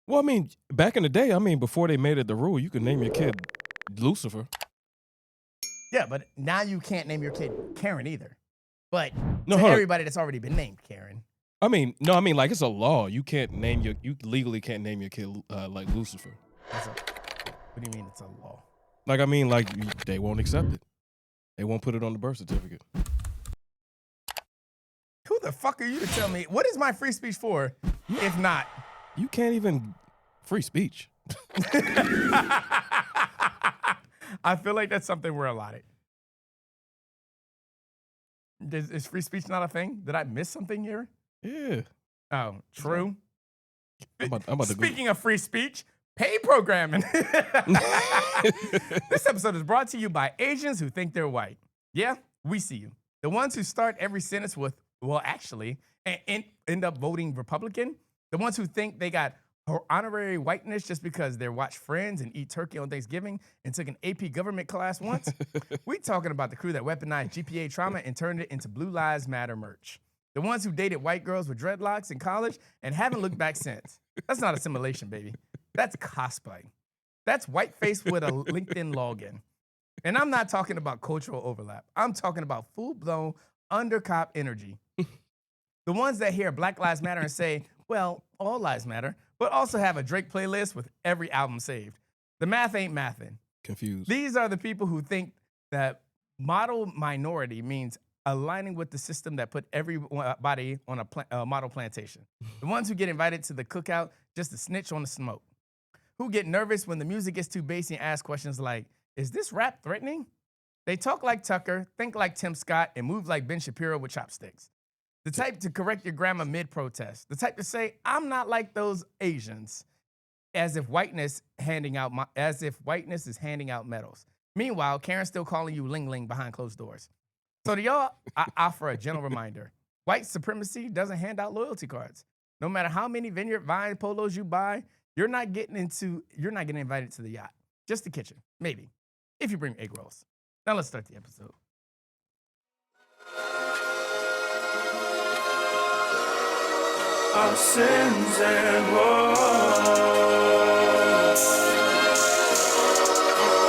Well, I mean, back in the day, I mean, before they made it the rule, you could name your kid Lucifer. Yeah, but now you can't name your kid Karen either. But No, to hold on. everybody that's already been named Karen. I mean, no, I mean, like, it's a law. You legally can't name your kid like Lucifer. What do you mean it's a law? Like, I mean, like, they won't accept it. They won't put it on the birth certificate. Who the fuck are you to tell me? What is my free speech for, if not? You can't even free speech. I feel like that's something we're allotted. Is free speech not a thing? Did I miss something here? Yeah. Oh, true. I'm about to Speaking of free speech, pay programming. This episode is brought to you by Asians who think they're white. Yeah, we see you. The ones who start every sentence with, well, actually, and end up voting Republican. The ones who think they got honorary whiteness just because they watch Friends and eat turkey on Thanksgiving and took an AP government class once. We talking about the crew that weaponized GPA trauma and turned it into Blue Lives Matter merch. The ones who dated white girls with dreadlocks in college and haven't looked back since. That's not assimilation, baby. That's cosplay. That's whiteface with a LinkedIn login. And I'm not talking about cultural overlap. I'm talking about full-blown undercop energy. The ones that hear Black Lives Matter and say, well, all lives matter, but also have a Drake playlist with every album saved. The math ain't mathin'. confused. These are the people who think that model minority means aligning with the system that put everybody on a model plantation. The ones who get invited to the cookout just to snitch on the smoke. Who get nervous when the music gets too bassy and ask questions like, is this rap threatening? They talk like Tucker, think like Tim Scott, and move like Ben Shapiro with chopsticks. The type to correct your grammar mid-protest. The type to say, I'm not like those Asians, as if whiteness is handing out medals. Meanwhile, Karen's still calling you Ling Ling behind closed doors. So to y'all, I offer a gentle reminder. White supremacy doesn't hand out loyalty cards. No matter how many Vineyard Vine polos you buy, you're not getting invited to the yacht. Just the kitchen, maybe, if you bring egg rolls. Now let's start the episode. Our sins and woes.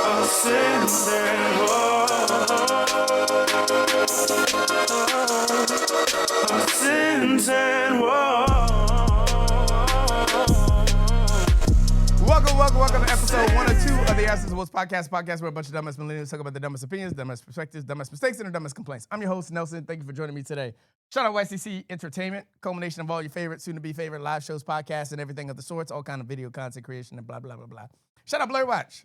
Our sins and woes. Our sins and woes. Welcome to episode 102 of the Asses of Woes podcast where a bunch of dumbest millennials talk about the dumbest opinions, dumbest perspectives, dumbest mistakes, and the dumbest complaints. I'm your host, Nelson. Thank you for joining me today. Shout out YCC Entertainment, culmination of all your favorite, soon-to-be favorite live shows, podcasts, and everything of the sorts, all kind of video content creation and blah, blah, blah, blah. Shout out Blur Watch,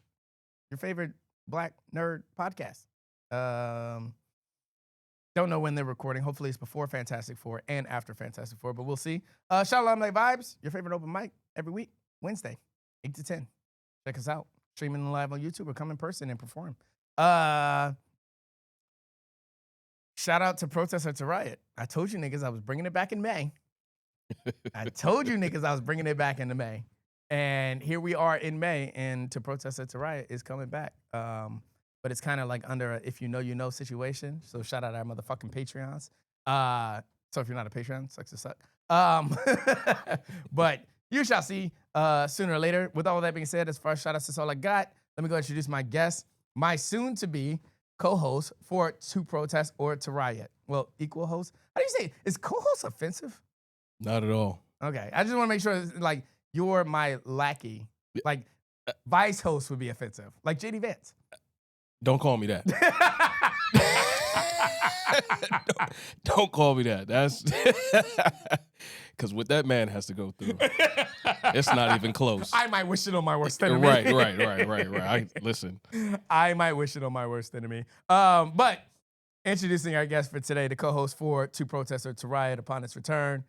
your favorite black nerd podcast. Don't know when they're recording. Hopefully it's before Fantastic Four and after Fantastic Four, but we'll see. Shout out Limelight Vibes, your favorite open mic every week, Wednesday, 8 to 10. Check us out. Streaming live on YouTube or come in person and perform. Shout out to Protester to Riot. I told you niggas I was bringing it back in May. And here we are in May, and To Protester to Riot is coming back. But it's kind of like under a if you know, you know situation. So shout out our motherfucking Patreons. So if you're not a Patreon, sucks to suck. But you shall see sooner or later. With all that being said, as far as shout outs, that's all I got. Let me go introduce my guest, my soon-to-be co-host for To Protest or To Riot. Well, equal host. How do you say it? Is co-host offensive? Not at all. Okay. I just want to make sure, like, you're my lackey. Like, vice host would be offensive. Like JD Vance. Don't call me that. don't call me that. That's because what that man has to go through, it's not even close. I might wish it on my worst enemy. Right. Listen. I might wish it on my worst enemy. But introducing our guest for today, the co-host for To Protest or To Riot upon its return,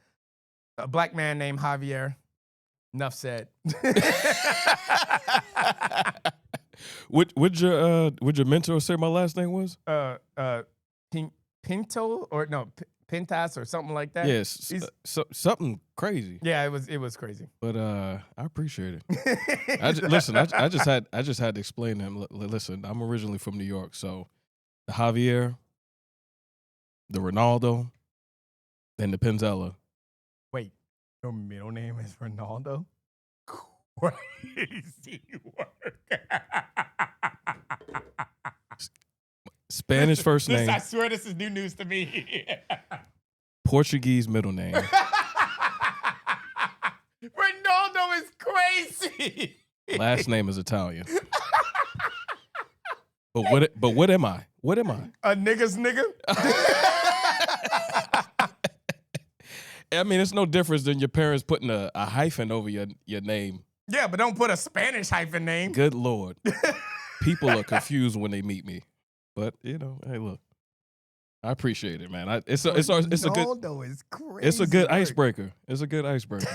a black man named Javier. Enough said. Would your mentor say my last name was? Pinto or no Pintas or something like that. Yes, something crazy. Yeah, it was crazy. But I appreciate it. I just had to explain to him. Listen, I'm originally from New York, so the Javier, the Ronaldo, and the Penzella. Wait, your middle name is Ronaldo? crazy work. Spanish first name, I swear this is new news to me. Portuguese middle name. Ronaldo is crazy. Last name is Italian. But what am I? What am I? A nigga's nigga? I mean, it's no difference than your parents putting a hyphen over your name. Yeah, but don't put a Spanish hyphen name. Good Lord. People are confused when they meet me. But, hey, look. I appreciate it, man. It's a good Ronaldo is crazy. It's a good icebreaker. It's a good icebreaker.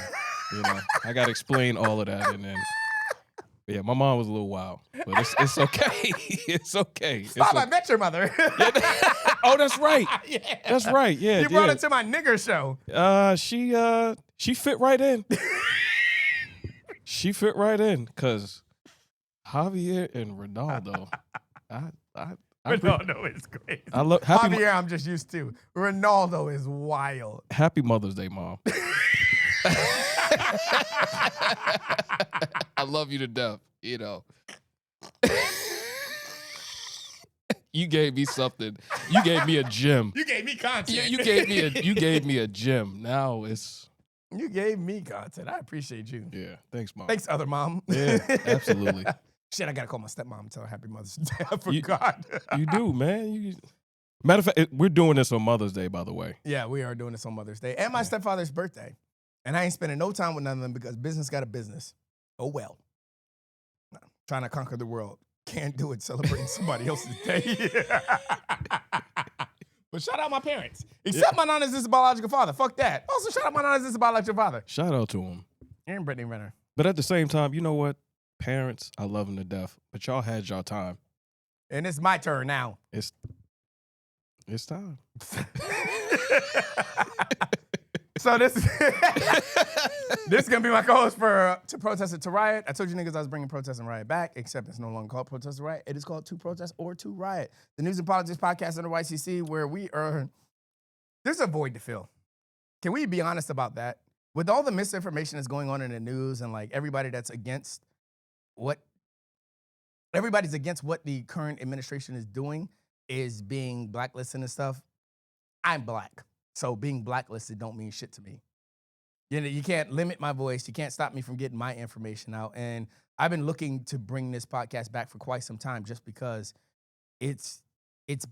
I got to explain all of that, and then yeah, my mom was a little wild, but it's okay. It's okay. Stop! I met your mother. Oh, that's right. Yeah. That's right. Yeah, You brought her to my nigger show. She fit right in. She fit right in because Javier and Ronaldo. Ronaldo is crazy. I love Javier. I'm just used to. Ronaldo is wild. Happy Mother's Day, Mom. I love you to death. You gave me something. You gave me a gem. You gave me content. You gave me a gem. Now it's. You gave me content. I appreciate you. Yeah. Thanks, Mom. Thanks, other mom. Yeah, absolutely. Shit, I gotta call my stepmom and tell her Happy Mother's Day. I forgot. You do, man. Matter of fact, we're doing this on Mother's Day, by the way. Yeah, we are doing this on Mother's Day and my stepfather's birthday. And I ain't spending no time with none of them because business got a business. Oh, well. Trying to conquer the world. Can't do it celebrating somebody else's day. But shout out my parents. Except my non-existent biological father. Fuck that. Also, shout out my non-existent biological father. Shout out to him. And Brittany Renner. But at the same time, you know what? Parents, I love them to death. But y'all had y'all time. And it's my turn now. It's time. So this is gonna be my co-host for To Protest It to Riot. I told you niggas I was bringing Protest and Riot back, except it's no longer called Protest and Riot. It is called To Protest or To Riot, the news and politics podcast under YCC, where there's a void to fill. Can we be honest about that? With all the misinformation that's going on in the news and like everybody's against what the current administration is doing is being blacklisted and stuff. I'm black. So being blacklisted don't mean shit to me. You can't limit my voice. You can't stop me from getting my information out. And I've been looking to bring this podcast back for quite some time just because it's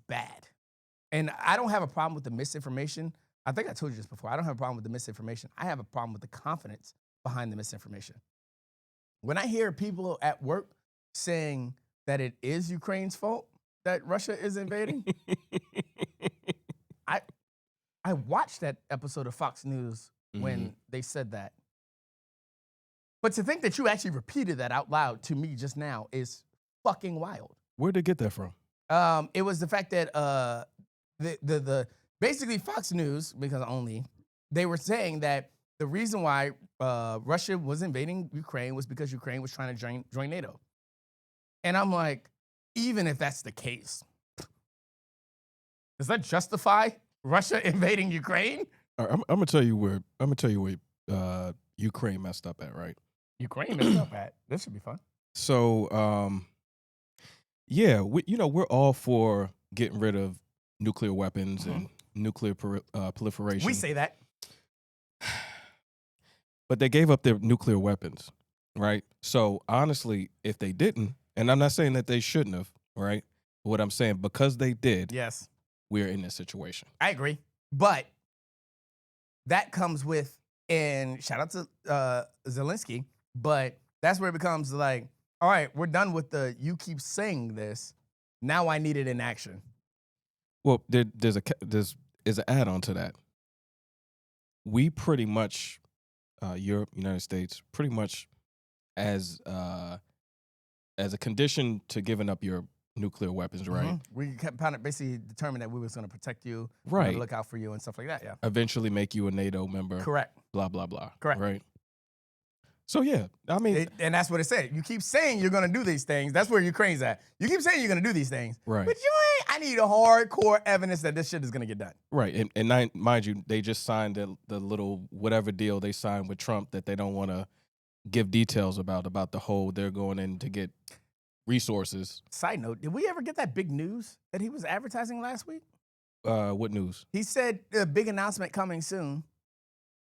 bad. And I don't have a problem with the misinformation. I think I told you this before. I don't have a problem with the misinformation. I have a problem with the confidence behind the misinformation. When I hear people at work saying that it is Ukraine's fault that Russia is invading, I watched that episode of Fox News when they said that. But to think that you actually repeated that out loud to me just now is fucking wild. Where'd they get that from? It was the fact that the basically Fox News, because they were saying that the reason why Russia was invading Ukraine was because Ukraine was trying to join NATO. And I'm like, even if that's the case, does that justify Russia invading Ukraine? I'm gonna tell you where Ukraine messed up at, right? Ukraine messed up at. This should be fun. So, yeah, we're all for getting rid of nuclear weapons and nuclear proliferation. We say that. But they gave up their nuclear weapons, right? So honestly, if they didn't, and I'm not saying that they shouldn't have, right? But what I'm saying, because they did, yes, we're in this situation. I agree. But that comes with, and shout out to Zelensky, but that's where it becomes like, all right, we're done with you keep saying this. Now I need it in action. Well, there's an add-on to that. We pretty much, Europe, United States, pretty much as a condition to giving up your nuclear weapons, right? We kept basically determined that we was going to protect you, right? Look out for you and stuff like that. Yeah. Eventually, make you a NATO member. Correct. Blah blah blah. Correct. Right. So yeah, I mean, and that's what it said. You keep saying you're going to do these things. That's where Ukraine's at. You keep saying you're going to do these things, right? But you ain't. I need a hardcore evidence that this shit is going to get done. Right. And mind you, they just signed the little whatever deal they signed with Trump that they don't want to give details about the whole they're going in to get resources. Side note, did we ever get that big news that he was advertising last week? What news? He said a big announcement coming soon.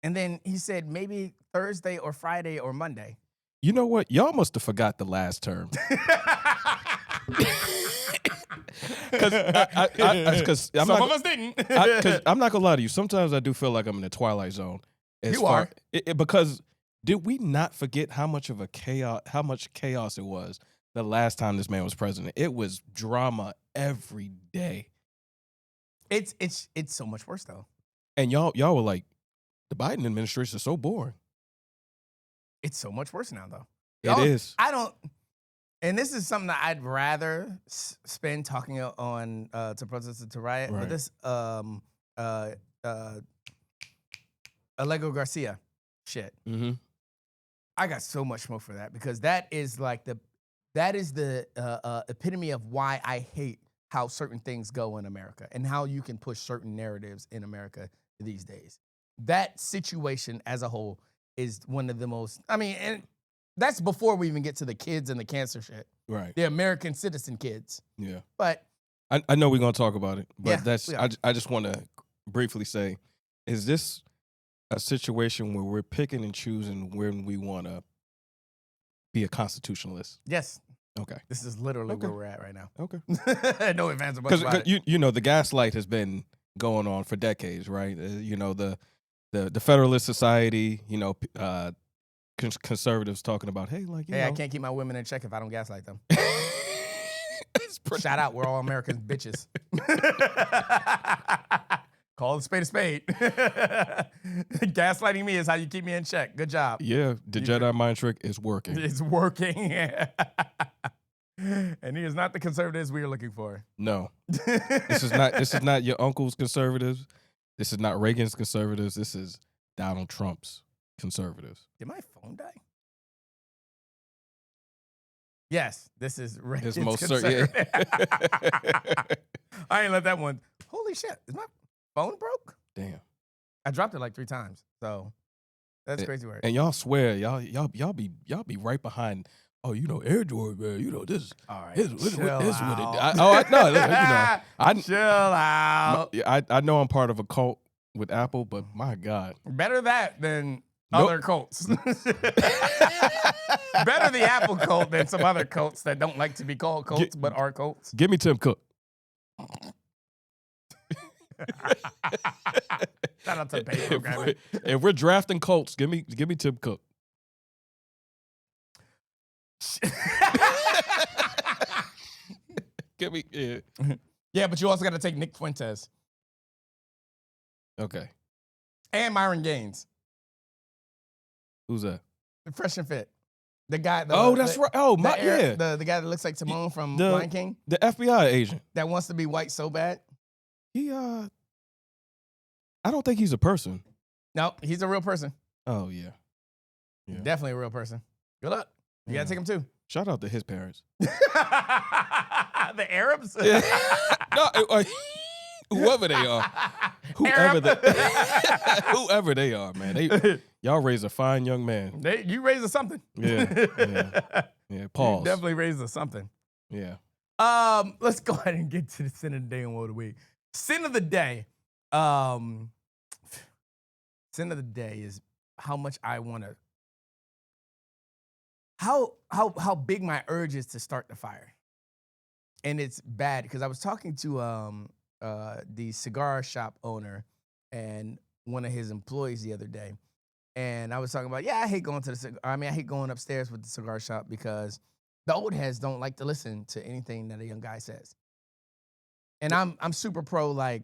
And then he said maybe Thursday or Friday or Monday. You know what? Y'all must have forgot the last term. Because Some of us didn't. Because I'm not gonna lie to you. Sometimes I do feel like I'm in the twilight zone. You are. Because did we not forget how much chaos it was the last time this man was president? It was drama every day. It's so much worse though. And y'all were like, the Biden administration is so boring. It's so much worse now though. It is. I don't. And this is something that I'd rather spend talking on to protest and to riot. Right. But this Alego Garcia shit. Mm-hmm. I got so much smoke for that because that is the epitome of why I hate how certain things go in America and how you can push certain narratives in America these days. That situation as a whole is one of the most. I mean, and that's before we even get to the kids and the cancer shit. Right. The American citizen kids. Yeah. But I know we're gonna talk about it, but yeah, I just want to briefly say, is this a situation where we're picking and choosing when we want to be a constitutionalist? yes, Okay. this is literally Okay. where we're at right now. Okay. No advance about Because it. you know the gaslight has been going on for decades, right? You know the Federalist Society, you know, conservatives talking about, hey, like, you Hey, know. I can't keep my women in check if I don't gaslight them. It's pretty- Shout out, we're all Americans, bitches. Call a spade. Gaslighting me is how you keep me in check. Good job. Yeah, the Jedi mind trick is working. It's working. And he is not the conservatives we are looking for. No, this is not your uncle's conservatives. This is not Reagan's conservatives. This is Donald Trump's conservatives. Did my phone die? Yes, this is Reagan's It's most certain. conservative. I ain't let that one. Holy shit! Is my phone broke? Damn. I dropped it like 3 times. So that's crazy work. And y'all swear y'all be right behind. Oh, you know, Android, man. You know this. All right, This what it. chill out. I know. You know, Chill out. I know I'm part of a cult with Apple, but my God, Better that than Nope. other cults. Better the Apple cult than some other cults that don't like to be called cults but are cults. give me Tim Cook. Shout out to the pay program. If we're drafting Colts, give me Tim Cook. Give me Yeah, but you also got to take Nick Fuentes Okay. and Myron Gaines. Who's that? Fresh and Fit. The guy. That's right. Oh my, yeah. The guy that looks like Timon from The- Lion King The FBI agent. that wants to be white so bad. He I don't think he's a person. No, he's a real person. Oh yeah. Yeah. Definitely a real person. Good luck. You got to take him too. Shout out to his parents. The Arabs? No, whoever they are. Arab. Whoever they are, man. Y'all raised a fine young man. You raised us something. Yeah. You Pause. definitely raised us something. Yeah. Let's go ahead and get to the sin of the day and woe of the week. Sin of the day. Sin of the day is how much I want to. How big my urge is to start the fire. And it's bad because I was talking to the cigar shop owner and one of his employees the other day. And I was talking about, I hate going I hate going upstairs with the cigar shop because the old heads don't like to listen to anything that a young guy says. And I'm super pro, like,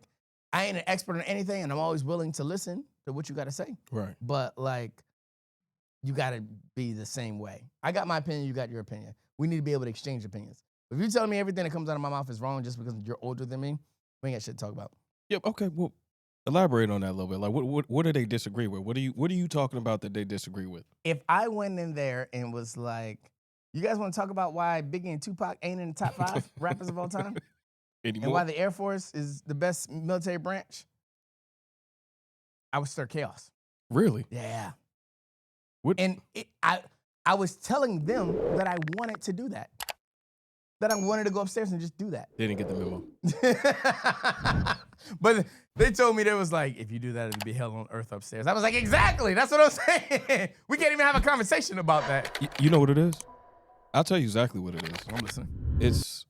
I ain't an expert on anything and I'm always willing to listen to what you got to say. Right. But, like, you got to be the same way. I got my opinion, you got your opinion. We need to be able to exchange opinions. If you're telling me everything that comes out of my mouth is wrong just because you're older than me, we ain't got shit to talk about. Yep. Okay. Well, elaborate on that a little bit. Like, what do they disagree with? What are you talking about that they disagree with? If I went in there and was like, you guys want to talk about why Biggie and Tupac ain't in the top 5 rappers of all time? Anymore? And why the Air Force is the best military branch? I would stir chaos. Really? Yeah. What? And I was telling them that I wanted to do that. That I wanted to go upstairs and just do that. They didn't get the memo. But they told me there was like, if you do that, it'll be hell on earth upstairs. I was like, exactly. That's what I'm saying. We can't even have a conversation about that. You know what it is? I'll tell you exactly what it is. I'm listening. It's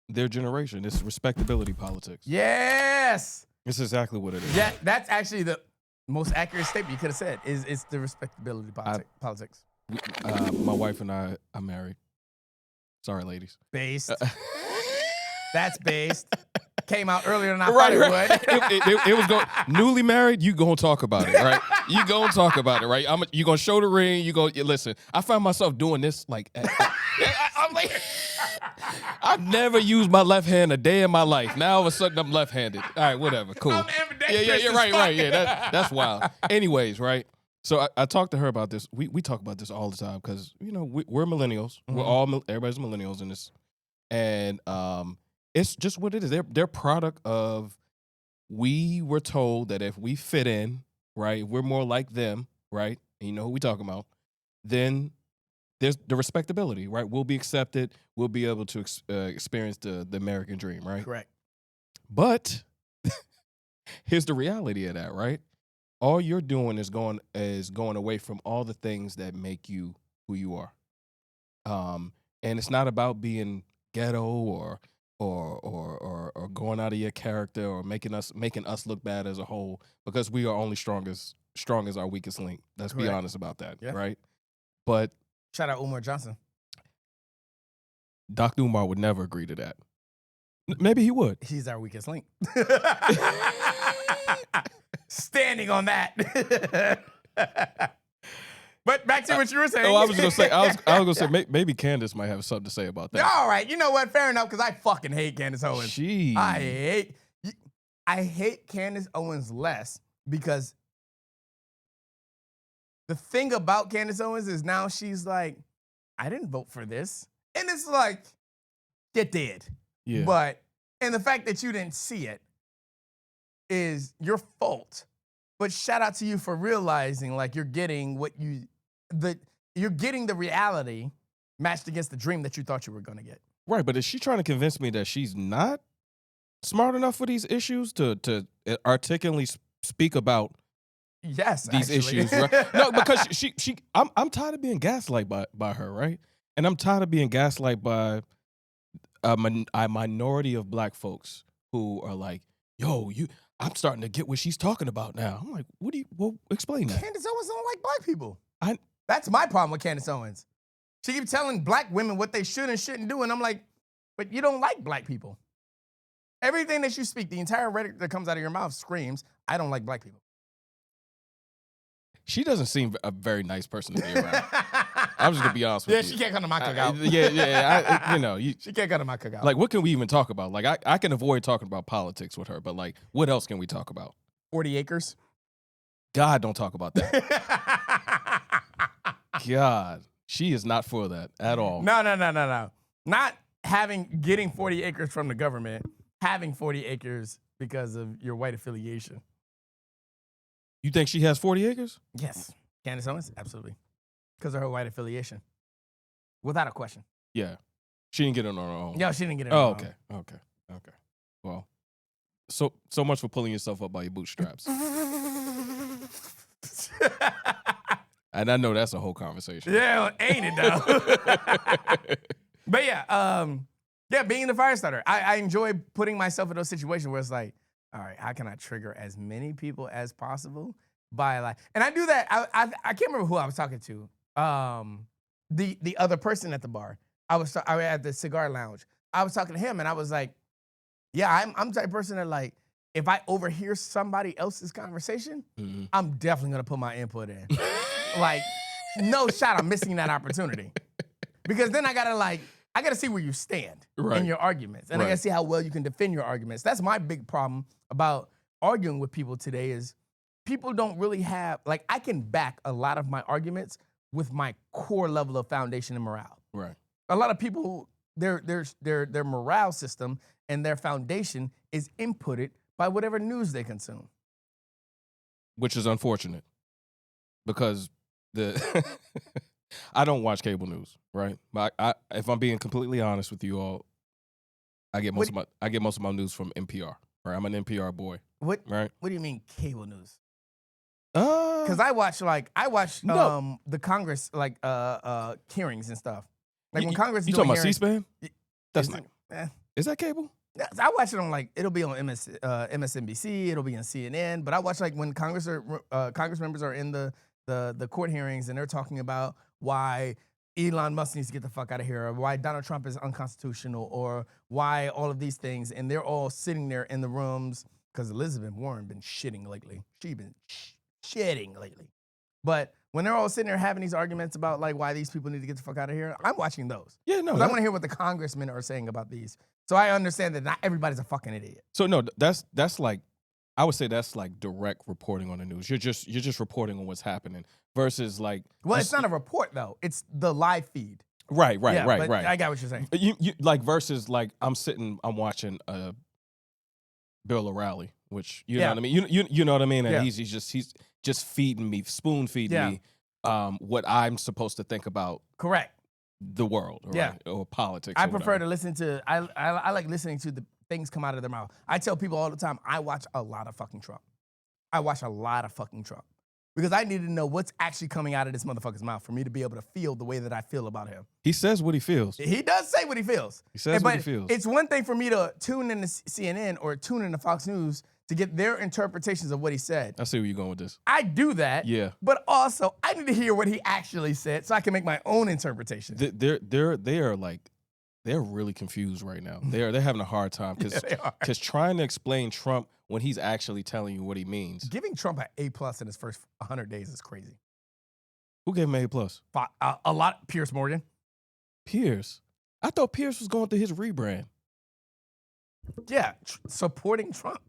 their generation. It's respectability politics. Yes. It's exactly what it is. Yeah, that's actually the most accurate statement you could have said. It's the respectability politics. My wife and I are married. Sorry, ladies. Based. That's based. Came out earlier than I thought it would. It was going newly married. You gonna talk about it, right? You gonna talk about it, right? You gonna show the ring. You go listen. I find myself doing this like I'm like I've never used my left hand a day in my life. Now all of a sudden I'm left-handed. All right, whatever, cool. I'm ambidextrous. Yeah, right. Yeah, that's wild. Anyways, right. So I talked to her about this. We talk about this all the time because we're millennials. Mm-hmm. We're all everybody's millennials in this, and it's just what it is. They're product of. We were told that if we fit in, right, we're more like them, right, and you know who we talking about. Then there's the respectability, right? We'll be accepted. We'll be able to experience the American dream, right? Correct. But here's the reality of that, right? All you're doing is going away from all the things that make you who you are. And it's not about being ghetto or going out of your character or making us look bad as a whole, because we are only strong as our weakest link. Let's be honest about that, right? But shout out Umar Johnson. Dr. Umar would never agree to that. Maybe he would. He's our weakest link. Standing on that. But back to what you were saying. Oh, I was gonna say maybe Candace might have something to say about that. All right, you know what? Fair enough, because I fucking hate Candace Owens. I hate Candace Owens less because the thing about Candace Owens is now she's like, I didn't vote for this. And it's like, you did. Yeah. And the fact that you didn't see it is your fault. But shout out to you for realizing like you're getting the reality matched against the dream that you thought you were going to get. Right, but is she trying to convince me that she's not smart enough for these issues to articulately speak about these issues? Right? No, because I'm tired of being gaslight by her, right? And I'm tired of being gaslight by a minority of black folks who are like, yo, I'm starting to get what she's talking about now. I'm like, explain that. Candace Owens don't like black people. That's my problem with Candace Owens. She keeps telling black women what they should and shouldn't do, and I'm like, but you don't like black people. Everything that you speak, the entire rhetoric that comes out of your mouth screams, I don't like black people. She doesn't seem a very nice person to be around. I'm just gonna be honest with you. Yeah, she can't come to my cookout. She can't come to my cookout. Like, what can we even talk about? Like, I can avoid talking about politics with her, but like, what else can we talk about? 40 acres. God, don't talk about that. God, she is not for that at all. No. Not getting 40 acres from the government, having 40 acres because of your white affiliation. You think she has 40 acres? Yes. Candace Owens? Absolutely. Because of her white affiliation. Without a question. Yeah. She didn't get it on her own. No, she didn't get it on her own. Okay. Well, so much for pulling yourself up by your bootstraps. And I know that's a whole conversation. Yeah, ain't it though? But yeah, being the fire starter. I enjoy putting myself in those situations where it's like, all right, how can I trigger as many people as possible by like, and I do that. I can't remember who I was talking to. The other person at the bar. I was at the cigar lounge. I was talking to him, and I was like, yeah, I'm the type of person that like, if I overhear somebody else's conversation, I'm definitely gonna put my input in. Like, no shot, I'm missing that opportunity. Because then I gotta see where you stand in your arguments. And I gotta see how well you can defend your arguments. That's my big problem about arguing with people today is people don't really have, like, I can back a lot of my arguments with my core level of foundation and morale. Right. A lot of people, their morale system and their foundation is inputted by whatever news they consume. Which is unfortunate. Because I don't watch cable news, right? But if I'm being completely honest with you all, I get most of my news from NPR. Right, I'm an NPR boy. What? Right? What do you mean cable news? Because I watch the Congress hearings and stuff. Like when Congress you doing talking about hearings, C-SPAN? That's is not. it- Is that cable? I watch it on it'll be on MSNBC, it'll be on CNN, but I watch when Congress members are in the court hearings and they're talking about why Elon Musk needs to get the fuck out of here, or why Donald Trump is unconstitutional, or why all of these things, and they're all sitting there in the rooms because Elizabeth Warren been shitting lately. She been shitting lately. But when they're all sitting there having these arguments about why these people need to get the fuck out of here, I'm watching those. Yeah, no. I want to hear what the congressmen are saying about these. So I understand that not everybody's a fucking idiot. So no, that's I would say that's direct reporting on the news. You're just reporting on what's happening versus Well, it's not a report though. It's the live feed. Right. I got what you're saying. You versus I'm watching Bill O'Reilly, which you know what I mean. You know what I mean, and he's just feeding me, spoon feeding me what I'm supposed to think about. Correct. The world, or politics. I prefer to listen to. I like listening to the things come out of their mouth. I tell people all the time, I watch a lot of fucking Trump. Because I need to know what's actually coming out of this motherfucker's mouth for me to be able to feel the way that I feel about him. He says what he feels. He does say what he feels. He says what he feels. It's one thing for me to tune into CNN or tune into Fox News to get their interpretations of what he said. I see where you're going with this. I do that. Yeah. But also, I need to hear what he actually said so I can make my own interpretation. They're really confused right now. They're having a hard time because trying to explain Trump when he's actually telling you what he means. Giving Trump an A+ in his first 100 days is crazy. Who gave him an A+? A lot. Piers Morgan. Pierce. I thought Pierce was going through his rebrand. Yeah, supporting Trump.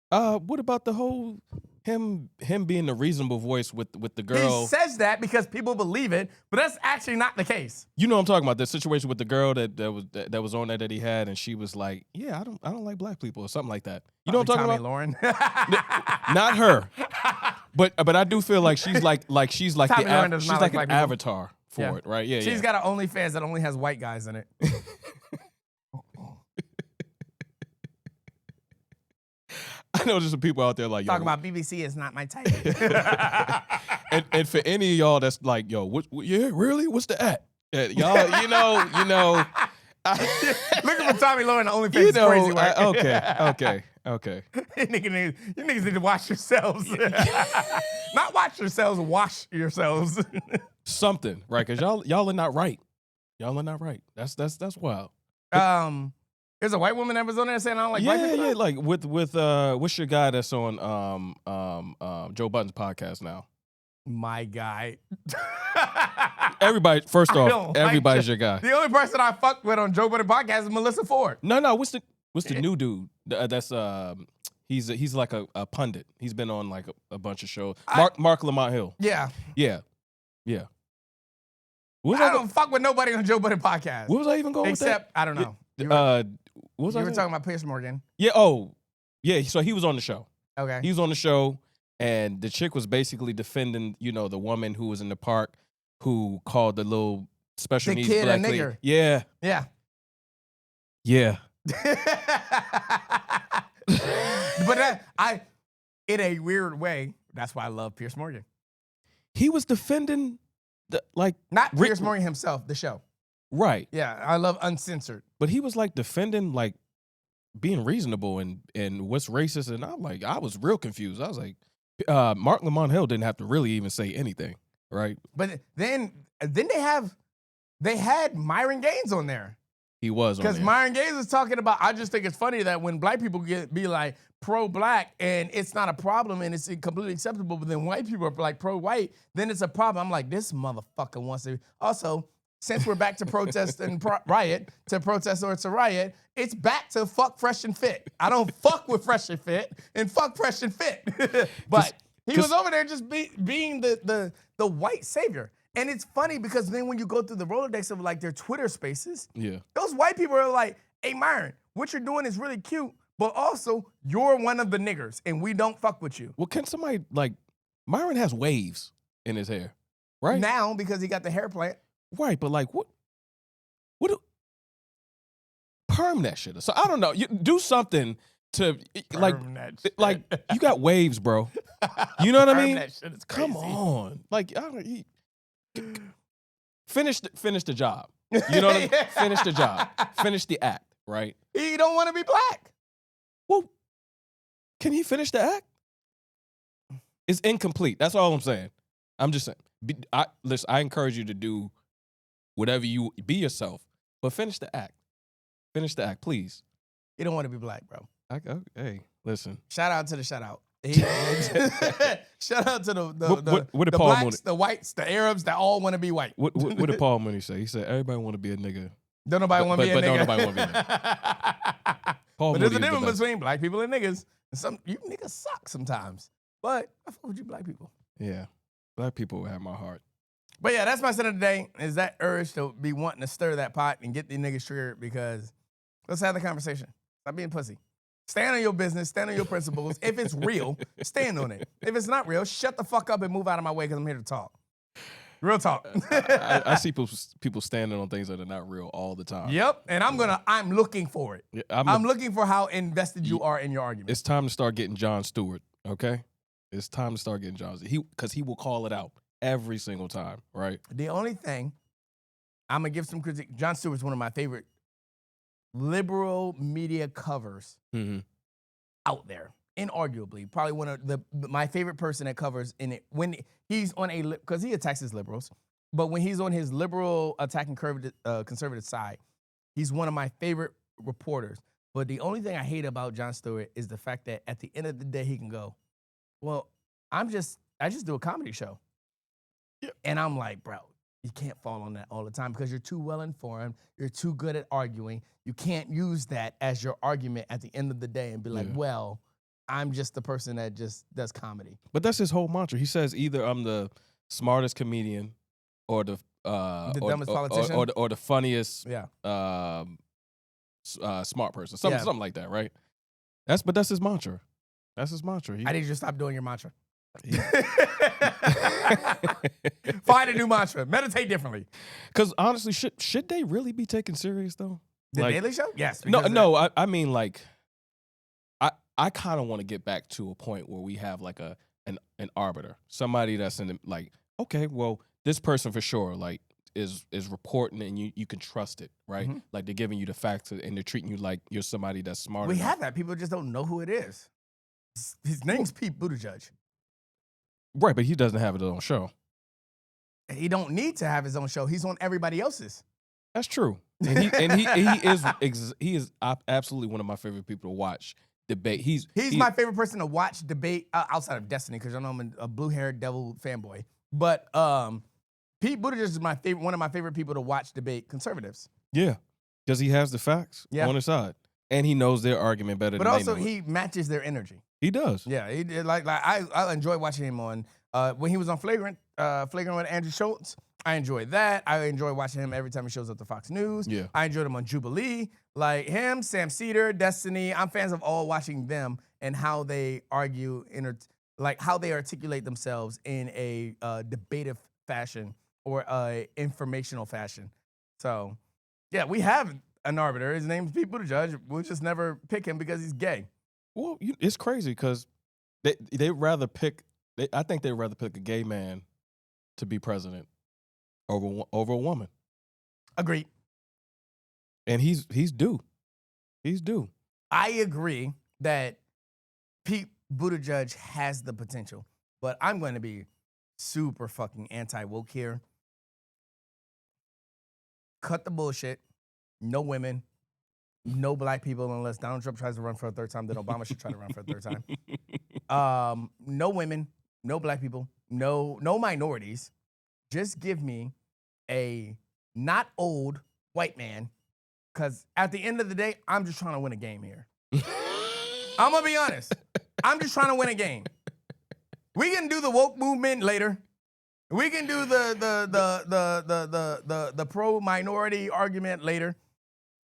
What about the whole him being the reasonable voice with the girl? He says that because people believe it, but that's actually not the case. You know what I'm talking about, the situation with the girl that was on there that he had, and she was like, "Yeah, I don't like black people," or something like that. You know what I'm talking about? Lauren. Not her, but I do feel like she's like she's like an avatar for it, right? Yeah, she's got an OnlyFans that only has white guys in it. I know there's some people out there like, talking about BBC is not my type. and for any of y'all that's like, yo, yeah, really? What's the at? Y'all, you know. Looking for Tommy Lauren, the OnlyFans is crazy work. Okay. You niggas need to wash yourselves. Not watch yourselves, wash yourselves. Something, right? Because y'all are not right. Y'all are not right. That's wild. There's a white woman that was on there saying I don't like white people. Yeah, like with what's your guy that's on Joe Budden's podcast now? My guy. Everybody, first off, everybody's your guy. The only person I fuck with on Joe Budden podcast is Melissa Ford. No, what's the new dude? That's he's like a pundit. He's been on like a bunch of shows. Mark Lamont Hill. Yeah. I don't fuck with nobody on Joe Budden podcast. What was I even going with that? Except, I don't know. You were talking about Piers Morgan. Yeah, yeah, so he was on the show. Okay. He was on the show, and the chick was basically defending, the woman who was in the park who called the little special needs kid black a lady. nigger. Yeah. But in a weird way, that's why I love Piers Morgan. He was defending not Piers Morgan himself, the show. Right. Yeah, I love Uncensored. But he was defending being reasonable and what's racist, and I was real confused. I was like, Mark Lamont Hill didn't have to really even say anything, right? But then they had Myron Gaines on there. He was on there. Because Myron Gaines was talking about, I just think it's funny that when black people be like pro-black and it's not a problem and it's completely acceptable, but then white people are like pro-white, then it's a problem. I'm like, this motherfucker wants to. Also, since we're back to protest and riot, to protest or to riot, it's back to fuck Fresh and Fit. I don't fuck with Fresh and Fit and fuck Fresh and Fit. But he was over there just being the white savior. And it's funny because then when you go through the Rolodex of their Twitter spaces, those white people are like, hey, Myron, what you're doing is really cute, but also you're one of the niggers and we don't fuck with you. Well, can somebody Myron has waves in his hair. right? Now, because he got the hair plant. Right, but like, what perm that shit. So I don't know. You do something to like you got waves, bro. You know what I mean? That shit is crazy. Come on, like I don't. Finish the job. You know what I mean? Finish the job. Finish the act. Right. He don't want to be black. Well, can he finish the act? It's incomplete. That's all I'm saying. I'm just saying. Listen, I encourage you to do whatever you be yourself, but finish the act. Finish the act, please. He don't want to be black, bro. Hey, listen. Shout out to the shout out. Shout out to what did the Paul blacks, Mooney, the whites, the Arabs that all want to be white. what did Paul Mooney say? He said everybody want to be a nigga. Don't nobody want to be a nigga. Don't nobody want to be a nigga. But there's a difference between black people and niggas. And some you niggas suck sometimes. But I fuck with you black people. Yeah. Black people have my heart. But yeah, that's my sin of the day, is that urge to be wanting to stir that pot and get these niggas triggered, because let's have the conversation. Stop being pussy. Stand on your business, stand on your principles. If it's real, stand on it. If it's not real, shut the fuck up and move out of my way, because I'm here to talk. Real talk. I see people standing on things that are not real all the time. Yep, and I'm looking for it. Yeah, I'm looking for how invested you are in your argument. It's time to start getting Jon Stewart, okay? It's time to start getting Jon Stewart. Because he will call it out every single time, right? The only thing, I'm going to give some critique. Jon Stewart's one of my favorite liberal media covers out there. Inarguably. Probably one of my favorite person that covers in it. When he's on because he attacks his liberals, but when he's on his liberal attacking conservative side, he's one of my favorite reporters. But the only thing I hate about Jon Stewart is the fact that at the end of the day, he can go, well, I just do a comedy show. Yeah. And I'm like, bro, you can't fall on that all the time, because you're too well informed. You're too good at arguing. You can't use that as your argument at the end of the day and be like, well, I'm just the person that just does comedy. But that's his whole mantra. He says either I'm the smartest comedian or the dumbest politician or the funniest smart person. Something like that, right? That's his mantra. That's his mantra. I need you to stop doing your mantra. Find a new mantra. Meditate differently. Because honestly, should they really be taken serious though? The Daily Show? Yes. No. I mean, like, I kind of want to get back to a point where we have like an arbiter, somebody that's in the, like, okay, well, this person for sure, like, is reporting and you can trust it, right? Mm-hmm. Like, they're giving you the facts and they're treating you like you're somebody that's smart. We have that. People just don't know who it is. His name's Pete Buttigieg. Right, but he doesn't have his own show. He don't need to have his own show. He's on everybody else's. That's true. And he is absolutely one of my favorite people to watch debate. He's my favorite person to watch debate outside of Destiny, because I know I'm a blue-haired devil fanboy. But Pete Buttigieg is one of my favorite people to watch debate conservatives. Yeah, because he has the facts on his side, and he knows their argument better. But also, he matches their energy. He does. Yeah, he did. Like I enjoy watching him on when he was on Flagrant with Andrew Schultz. I enjoyed that. I enjoy watching him every time he shows up to Fox News. Yeah. I enjoyed him on Jubilee. Like him, Sam Cedar, Destiny. I'm fans of all watching them and how they argue, like how they articulate themselves in a debative fashion or informational fashion. So, yeah, we have an arbiter. His name's Pete Buttigieg. We'll just never pick him because he's gay. Well, it's crazy because they'd rather pick. I think they'd rather pick a gay man to be president over a woman. Agreed. And he's due. He's due. I agree that Pete Buttigieg has the potential, but I'm going to be super fucking anti-woke here. Cut the bullshit. No women. No black people unless Donald Trump tries to run for a third time. Then Obama should try to run for a third time. No women. No black people. No minorities. Just give me a not old white man, because at the end of the day, I'm just trying to win a game here. I'm going to be honest. I'm just trying to win a game. We can do the woke movement later. We can do the pro-minority argument later.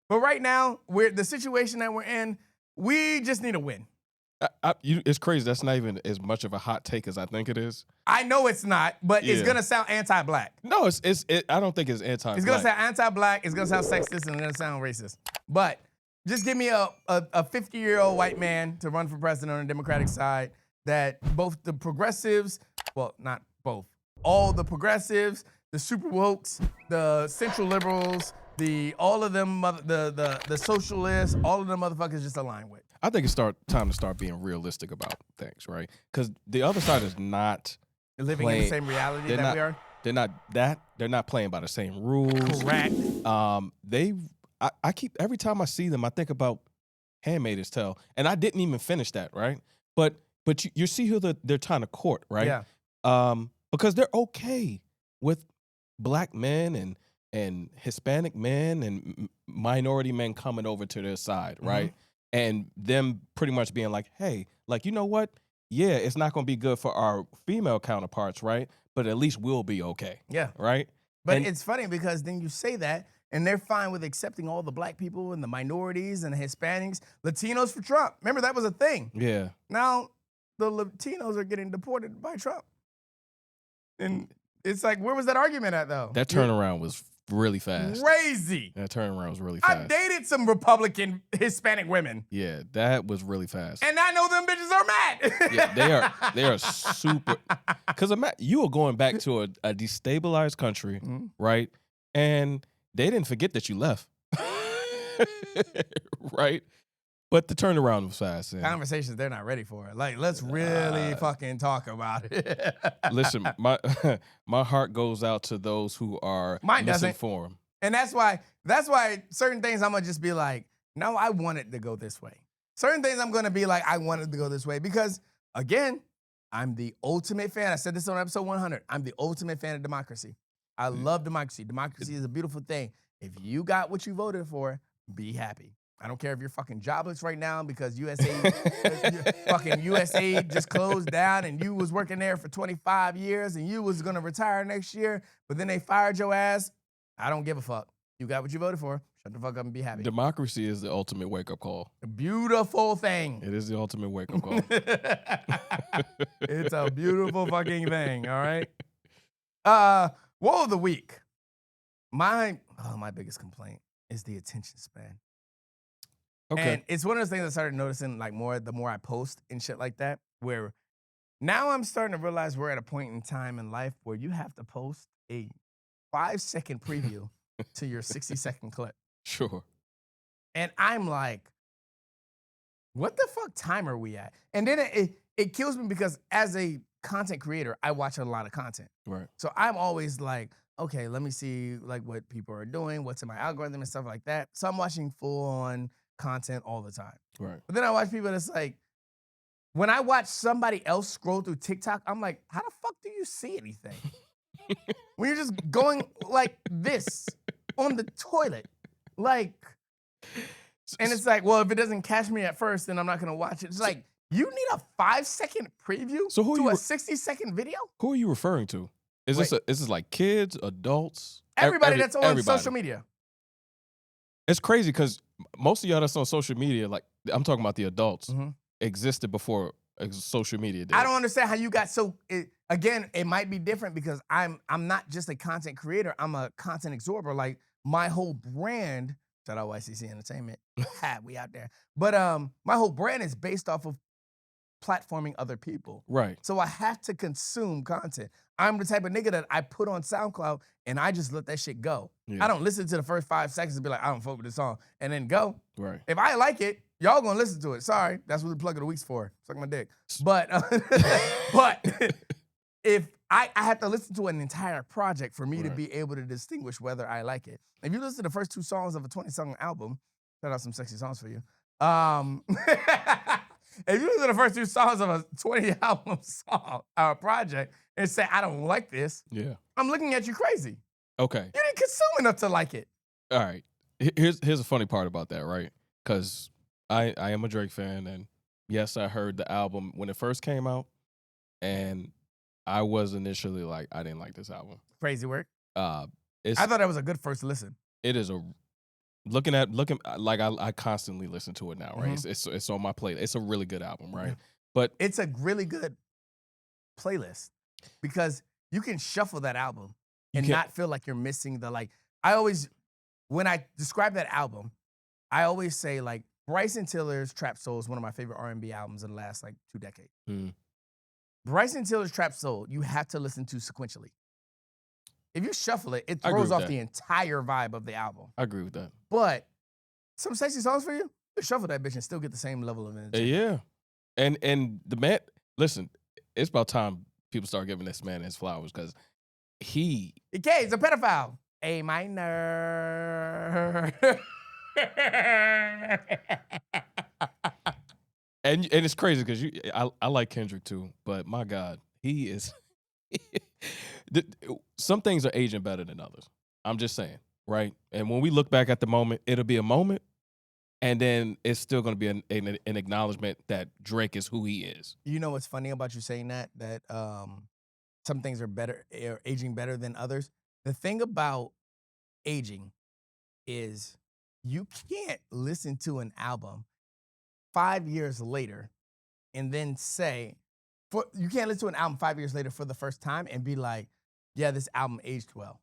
But right now, the situation that we're in, we just need a win. It's crazy. That's not even as much of a hot take as I think it is. I know it's not, but it's Yeah. gonna sound anti-black. No, I don't think it's anti-black. It's gonna sound anti-black. It's gonna sound sexist, and it's gonna sound racist. But just give me a 50-year-old white man to run for president on the Democratic side. That both the progressives, well, not both, all the progressives, the super wokes, the central liberals, all of them, the socialists, all of them motherfuckers just align with. I think it's time to start being realistic about things, right? Because the other side is not living in the same reality that we are. They're not playing by the same rules. Correct. I keep every time I see them, I think about Handmaid's Tale, and I didn't even finish that, right? But you see who they're trying to court, right? Yeah. Because they're okay with black men and Hispanic men and minority men coming over to their side, right? Mm-hmm. And them pretty much being like, hey, like, you know what? Yeah, it's not going to be good for our female counterparts, right? But at least we'll be okay. Yeah. Right? But it's funny because then you say that, and they're fine with accepting all the black people and the minorities and the Hispanics, Latinos for Trump. Remember, that was a thing. Yeah. Now, the Latinos are getting deported by Trump. And it's like, where was that argument at, though? That turnaround was really fast. Crazy. That turnaround was really fast. I've dated some Republican Hispanic women. Yeah, that was really fast. And I know them bitches are mad. Yeah, they are super. Because you are going back to a destabilized country, right? And they didn't forget that you left. Right? But the turnaround was fast. Yeah. Conversations they're not ready for. Like, let's really fucking talk about it. Listen, my heart goes out to those who are misinformed. And that's why certain things I'm gonna just be like, no, I want it to go this way. Certain things I'm gonna be like, I want it to go this way. Because again, I'm the ultimate fan. I said this on episode 100. I'm the ultimate fan of democracy. I love democracy. Democracy is a beautiful thing. If you got what you voted for, be happy. I don't care if you're fucking jobless right now because fucking USA just closed down and you was working there for 25 years and you was gonna retire next year, but then they fired your ass. I don't give a fuck. You got what you voted for. Shut the fuck up and be happy. Democracy is the ultimate wake-up call. A beautiful thing. It is the ultimate wake-up call. It's a beautiful fucking thing, all right? Woe of the week. My biggest complaint is the attention span. Okay. And it's one of those things I started noticing like the more I post and shit like that, where now I'm starting to realize we're at a point in time in life where you have to post a 5-second preview to your 60-second clip. Sure. And I'm like, what the fuck time are we at? And then it kills me because as a content creator, I watch a lot of content. Right. So I'm always like, okay, let me see like what people are doing, what's in my algorithm and stuff like that. So I'm watching full-on content all the time. Right. But then I watch people that's like, when I watch somebody else scroll through TikTok, I'm like, how the fuck do you see anything? When you're just going like this on the toilet. Like, and it's like, well, if it doesn't catch me at first, then I'm not gonna watch it. It's like, you need a 5-second preview to a 60-second video? Who are you referring to? Is this like kids, adults? Everybody that's on social media. It's crazy because most of y'all that's on social media, like I'm talking about the adults, existed before social media did. I don't understand how you got again, it might be different because I'm not just a content creator, I'm a content absorber. Like my whole brand, shout out YCC Entertainment, we out there. But my whole brand is based off of platforming other people. Right. So I have to consume content. I'm the type of nigga that I put on SoundCloud and I just let that shit go. Yeah. I don't listen to the first 5 seconds and be like, I don't fuck with this song, and then go. Right. If I like it, y'all gonna listen to it. Sorry, that's what the plug of the week's for. Suck my dick. But but if I have to listen to an entire project for me to be able to distinguish whether I like it. If you listen to the first 2 songs of a 20-song album, shout out some sexy songs for you. If you listen to the first 2 songs of a 20-album song project and say, I don't like this, I'm looking at you crazy. Okay. You didn't consume enough to like it. All right. Here's a funny part about that, right? Because I am a Drake fan, and yes, I heard the album when it first came out, and I was initially like, I didn't like this album. Crazy work. I thought that was a good first listen. It is looking like I constantly listen to it now, right? It's on my plate. It's a really good album, right? But it's a really good playlist because you can shuffle that album and not feel like you're missing the like. When I describe that album, I always say like Bryson Tiller's Trap Soul is one of my favorite R&B albums of the last like 2 decades. Bryson Tiller's Trap Soul, you have to listen to sequentially. If you shuffle it, it throws off the entire vibe of the album. I agree with that. But some sexy songs for you, you shuffle that bitch and still get the same level of energy. Yeah. And the man, listen, it's about time people start giving this man his flowers because he's a pedophile. A minor. and it's crazy because I like Kendrick too, but my God, he is. Some things are aging better than others. I'm just saying, right? And when we look back at the moment, it'll be a moment, and then it's still going to be an acknowledgement that Drake is who he is. You know what's funny about you saying that? That some things are aging better than others. The thing about aging is you can't listen to an album 5 years later and then say, you can't listen to an album 5 years later for the first time and be like, yeah, this album aged well.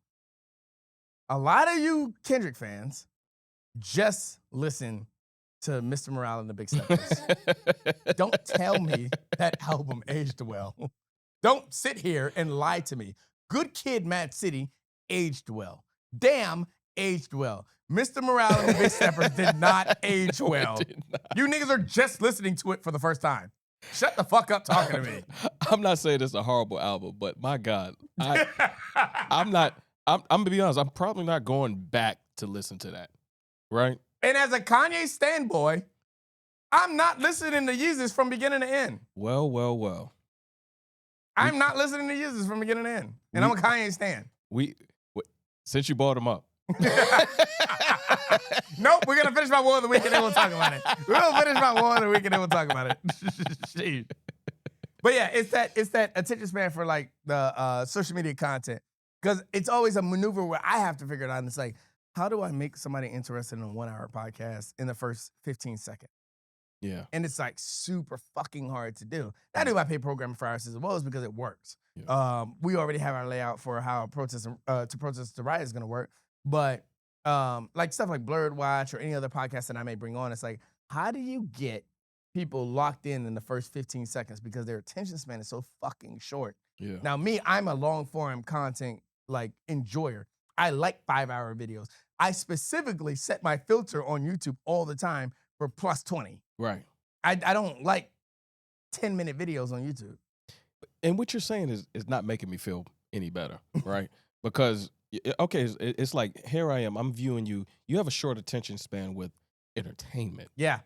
A lot of you Kendrick fans just listen to Mr. Morale and the Big Steppers. Don't tell me that album aged well. Don't sit here and lie to me. Good Kid, Mad City aged well. Damn, aged well. Mr. Morale and the Big Steppers did not age well. You niggas are just listening to it for the first time. Shut the fuck up talking to me. I'm not saying it's a horrible album, but my God, I'm gonna be honest, I'm probably not going back to listen to that. Right? And as a Kanye standboy, I'm not listening to Yeezus from beginning to end. Well. I'm not listening to Yeezus from beginning to end. And I'm a Kanye stan. Since you brought him up. Nope, we're gonna finish my war of the week and then we'll talk about it. We're gonna finish my war of the week and then we'll talk about it. But yeah, it's that attention span for like the social media content. Because it's always a maneuver where I have to figure it out. And it's like, how do I make somebody interested in a 1-hour podcast in the first 15 seconds? Yeah. And it's like super fucking hard to do. I do my paid programming for ours as well as because it works. Yeah. We already have our layout for how protest the riot is going to work. But like stuff like Blurred Watch or any other podcast that I may bring on, it's like, how do you get people locked in the first 15 seconds because their attention span is so fucking short? Yeah. Now, me, I'm a long form content like enjoyer. I like 5-hour videos. I specifically set my filter on YouTube all the time for plus 20. Right. I don't like 10-minute videos on YouTube. And what you're saying is not making me feel any better, right? Because, okay, it's like, here I am, I'm viewing you. You have a short attention span with entertainment. Yeah.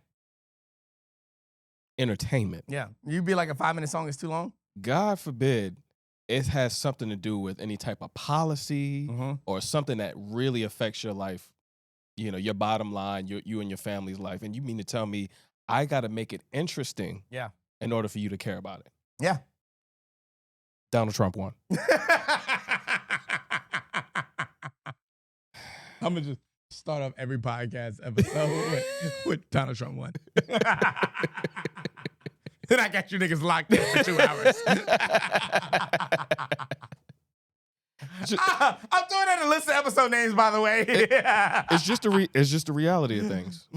Entertainment. Yeah. You'd be like, a 5-minute song is too long? God forbid it has something to do with any type of policy or something that really affects your life, your bottom line, you and your family's life. And you mean to tell me I got to make it interesting in order for you to care about it? Yeah. Donald Trump won. I'm going to just start off every podcast episode with Donald Trump won. Then I got you niggas locked in for 2 hours. I'm throwing in a list of episode names, by the way. It's just the reality of things.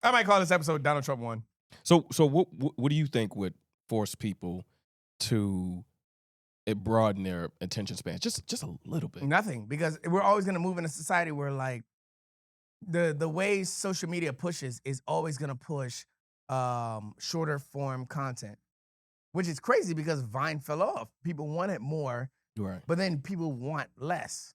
I might call this episode Donald Trump won. So what do you think would force people to broaden their attention span just a little bit? Nothing, because we're always going to move in a society where like the way social media pushes is always going to push shorter form content, which is crazy because Vine fell off. People wanted more, right? But then people want less.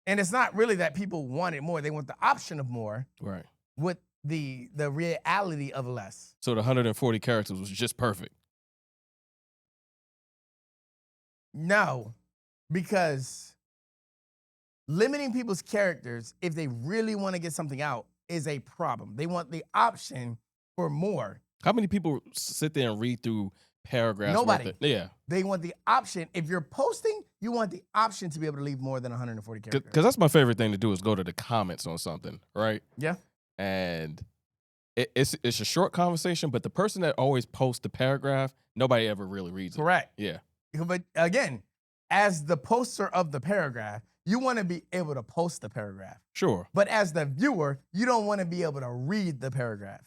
And it's not really that people wanted more. They want the option of more, right? With the reality of less. So the 140 characters was just perfect. No, because limiting people's characters, if they really want to get something out, is a problem. They want the option for more. How many people sit there and read through paragraphs? Nobody. Yeah. They want the option. If you're posting, You want the option to be able to leave more than 140 characters. Because that's my favorite thing to do is go to the comments on something, right? Yeah. And it's a short conversation, but the person that always posts the paragraph, nobody ever really reads it. Correct. Yeah. But again, as the poster of the paragraph, you want to be able to post the paragraph. Sure. But as the viewer, you don't want to be able to read the paragraph.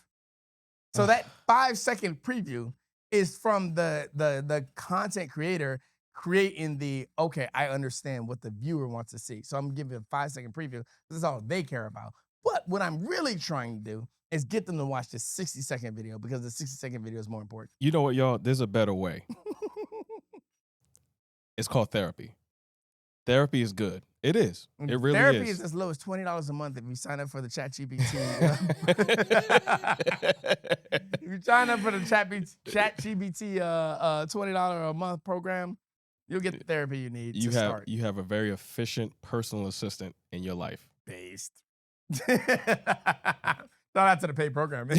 So that 5-second preview is from the content creator creating the, okay, I understand what the viewer wants to see. So I'm giving a 5-second preview. This is all they care about. But what I'm really trying to do is get them to watch the 60-second video because the 60-second video is more important. You know what, y'all? There's a better way. It's called therapy. Therapy is good. It is. It really Therapy is. is as low as $20 a month if you sign up for the ChatGPT. If you sign up for the ChatGPT $20 a month program, you'll get the therapy you need to start. You have a very efficient personal assistant in your life. Based. Shout out to the paid program.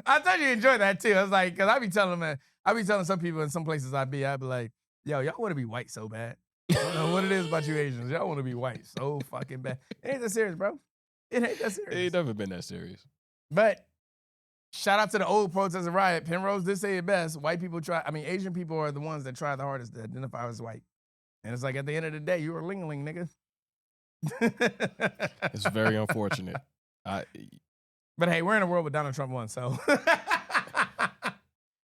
I thought you enjoyed that too. I was like, because I be telling some people in some places I'd be like, yo, y'all want to be white so bad. I don't know what it is about you Asians. Y'all want to be white so fucking bad. It ain't that serious, bro. It ain't that serious. It ain't never been that serious. But shout out to the old protest of Riot. Penrose did say it best. Asian people are the ones that try the hardest to identify as white. And it's like at the end of the day, you were ling-a-ling, nigga. It's very unfortunate. But hey, we're in a world with Donald Trump won, so.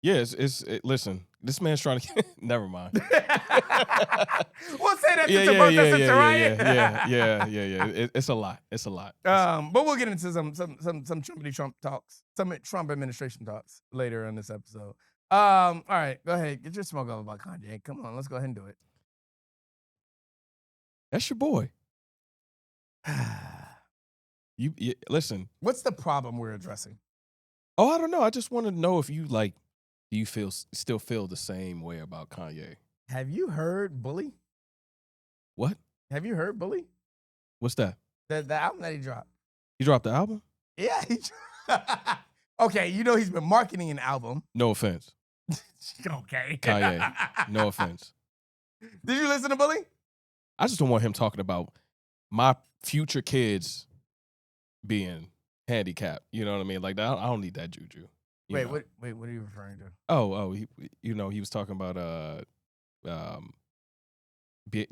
Yeah, listen, this man's trying to, never mind. We'll say that since the protest is Riot. Yeah. It's a lot. It's a lot. But we'll get into some Trumpity Trump talks, some Trump administration talks later in this episode. All right, go ahead. Get your smoke up about Kanye. Come on, let's go ahead and do it. That's your boy. You listen. What's the problem we're addressing? Oh, I don't know. I just want to know if you do you still feel the same way about Kanye? Have you heard Bully? What? Have you heard Bully? What's that? The album that he dropped. He dropped the album? Yeah. Okay, you know he's been marketing an album. No offense. Okay. Kanye. No offense. Did you listen to Bully? I just don't want him talking about my future kids being handicapped. You know what I mean? Like I don't need that juju. Wait, what are you referring to? He was talking about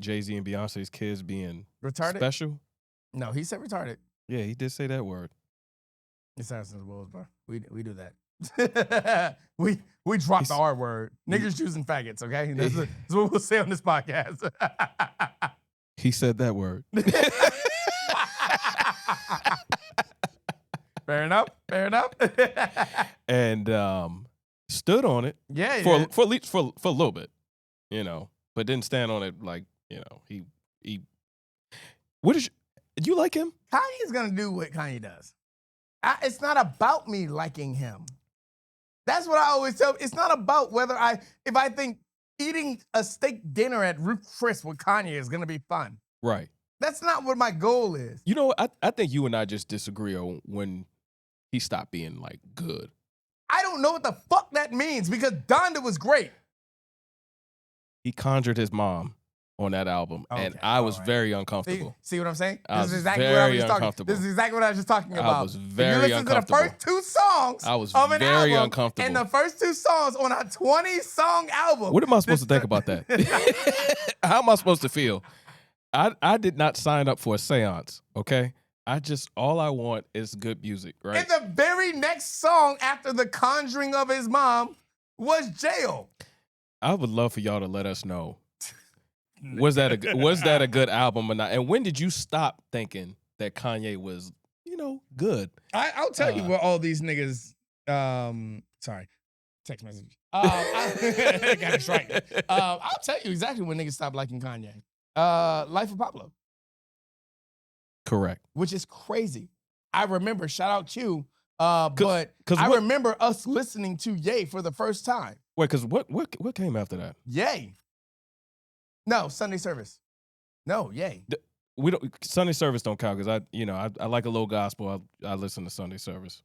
Jay-Z and Beyonce's kids being retarded? Special. No, he said retarded. Yeah, he did say that word. It's Harrison's Woes, bro. We do that. we drop the R word. Niggas choosing faggots, okay? That's what we'll say on this podcast. He said that word. Fair enough. And stood on it. Yeah. For at least for a little bit, but didn't stand on it like, he what is do you like him? Kanye's gonna do what Kanye does. It's not about me liking him. That's what I always tell. It's not about if I think eating a steak dinner at Ruth Chris with Kanye is gonna be fun. Right. That's not what my goal is. You know, I think you and I just disagree on when he stopped being like good. I don't know what the fuck that means because Donda was great. He conjured his mom on that album, and I was very uncomfortable. See what I'm saying? This is exactly what I was just talking about. I was very uncomfortable. To the first two songs I was of an very album, uncomfortable. and the first two songs on a 20-song album. What am I supposed to think about that? How am I supposed to feel? I did not sign up for a seance, okay? All I want is good music, right? And the very next song after the conjuring of his mom was Jail. I would love for y'all to let us know. Was that a good album or not? And when did you stop thinking that Kanye was, good? I'll tell you what all these niggas. Sorry, text message. Got it right. I'll tell you exactly when niggas stopped liking Kanye. Life of Pablo. Correct. Which is crazy. I remember. Shout out Q. But I remember us listening to Ye for the first time. Wait, because what came after that? Ye. No, Sunday service. No, Ye. We don't. Sunday service don't count because I like a little gospel. I listen to Sunday service.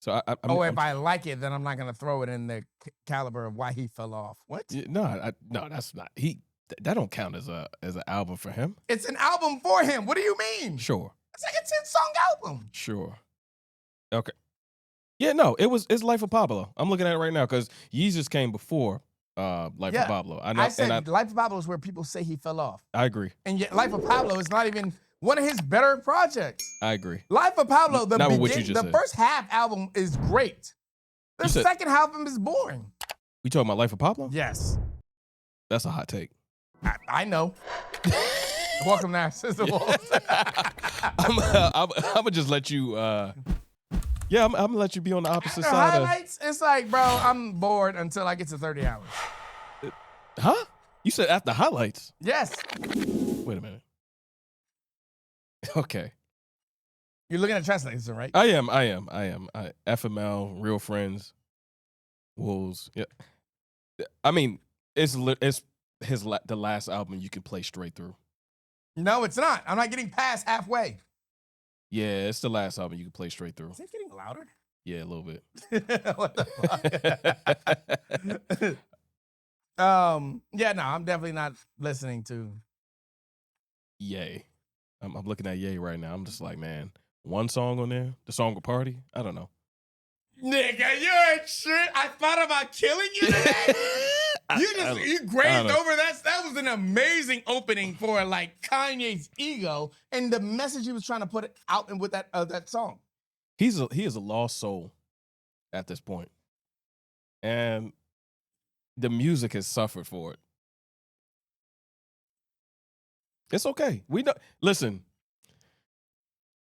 So I if I like it, then I'm not gonna throw it in the caliber of why he fell off. What? no, that's not that don't count as an album for him. It's an album for him. What do you mean? Sure. It's like a 10-song album. Sure. Okay. Yeah, no, it's Life of Pablo. I'm looking at it right now because Yeezus came before Life of Pablo. I said Life of Pablo is where people say he fell off. I agree. And yet Life of Pablo is not even one of his better projects. I agree. Life of Pablo, the said. first half album is great. The second album is boring. We talking about Life of Pablo? Yes. That's a hot take. I know. Welcome to Sister Wolves. I'm gonna just let you. I'm gonna let you be on the opposite After side. highlights, it's like, bro, I'm bored until I get to 30 hours. Huh? You said after highlights? Yes. Wait a minute. Okay. You're looking at translation, right? I am. FML, Real Friends, Woes. Yeah. I mean, it's the last album you can play straight through. No, it's not. I'm not getting past halfway. Yeah, it's the last album you can play straight through. Is it getting louder? Yeah, a little bit. What the fuck? Yeah, no, I'm definitely not listening to. Yay. I'm looking at Yay right now. I'm just like, man, one song on there, the song of Party. I don't know. Nigga, you're a shit. I thought about killing you today. You grazed over that. That was an amazing opening for like Kanye's ego and the message he was trying to put out with that song. He is a lost soul at this point, and the music has suffered for it. It's okay. We know. Listen,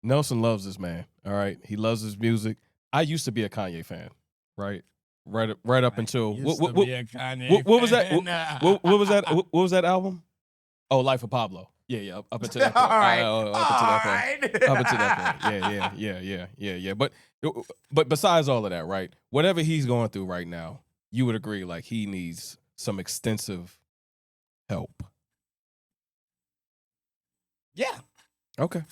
Nelson loves this man. All right, he loves his music. I used to be a Kanye fan, right? Right up until what was that? What was that? What was that album? Oh, Life of Pablo. Yeah. Up until that point. Up until that point. Yeah. But besides all of that, right? Whatever he's going through right now, you would agree, like he needs some extensive help. Yeah. Okay.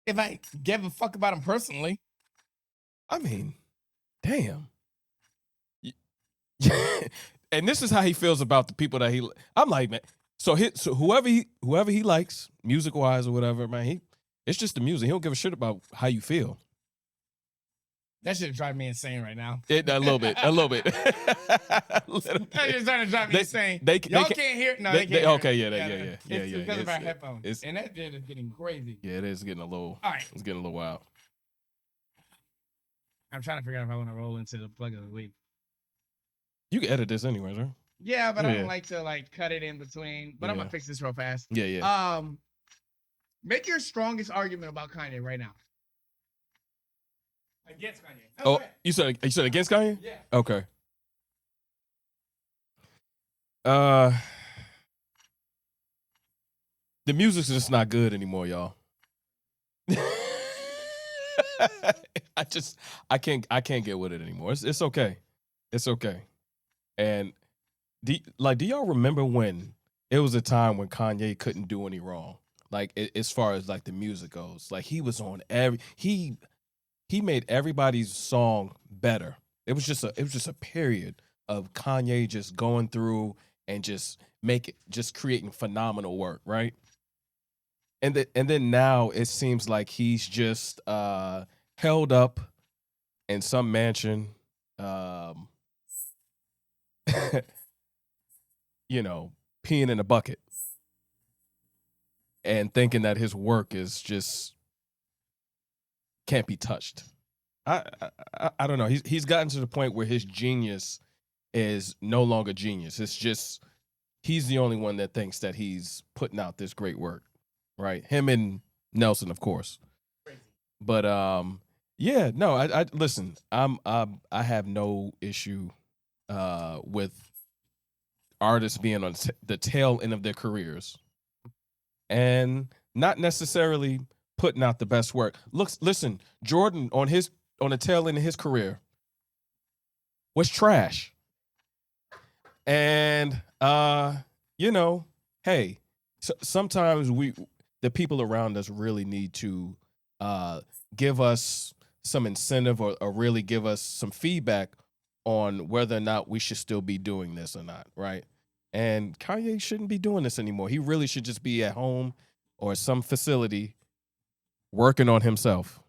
If I give a fuck about him personally. I mean, damn. And this is how he feels about the people that I'm like, man. So whoever he likes, music wise or whatever, man, it's just the music. He don't give a shit about how you feel. That shit drive me insane right now. A little bit. That just trying to drive me insane. Y'all can't hear. No, they can't. Okay, yeah. It's because of our headphones, and that shit is getting crazy. Yeah, it is getting a little. All right, it's getting a little wild. I'm trying to figure out if I want to roll into the plug of the week. You can edit this anyways, right? Yeah, but I don't like to cut it in between. But I'm gonna fix this real fast. Yeah. Make your strongest argument about Kanye right now. Against Kanye. Oh, you said against Kanye? Yeah. Okay. The music's just not good anymore, y'all. I can't get with it anymore. It's okay. It's okay. And do y'all remember when it was a time when Kanye couldn't do any wrong? Like as far as like the music goes, like he was on he made everybody's song better. It was just a period of Kanye just going through and just creating phenomenal work, right? And then now it seems like he's just held up in some mansion, peeing in a bucket and thinking that his work is just can't be touched. I don't know. He's gotten to the point where his genius is no longer genius. It's just he's the only one that thinks that he's putting out this great work, right? Him and Nelson, of course. But yeah, no. I listen. I have no issue with artists being on the tail end of their careers and not necessarily putting out the best work. Listen, Jordan on the tail end of his career was trash. And hey, sometimes the people around us really need to give us some incentive or really give us some feedback on whether or not we should still be doing this or not, right? And Kanye shouldn't be doing this anymore. He really should just be at home or some facility working on himself.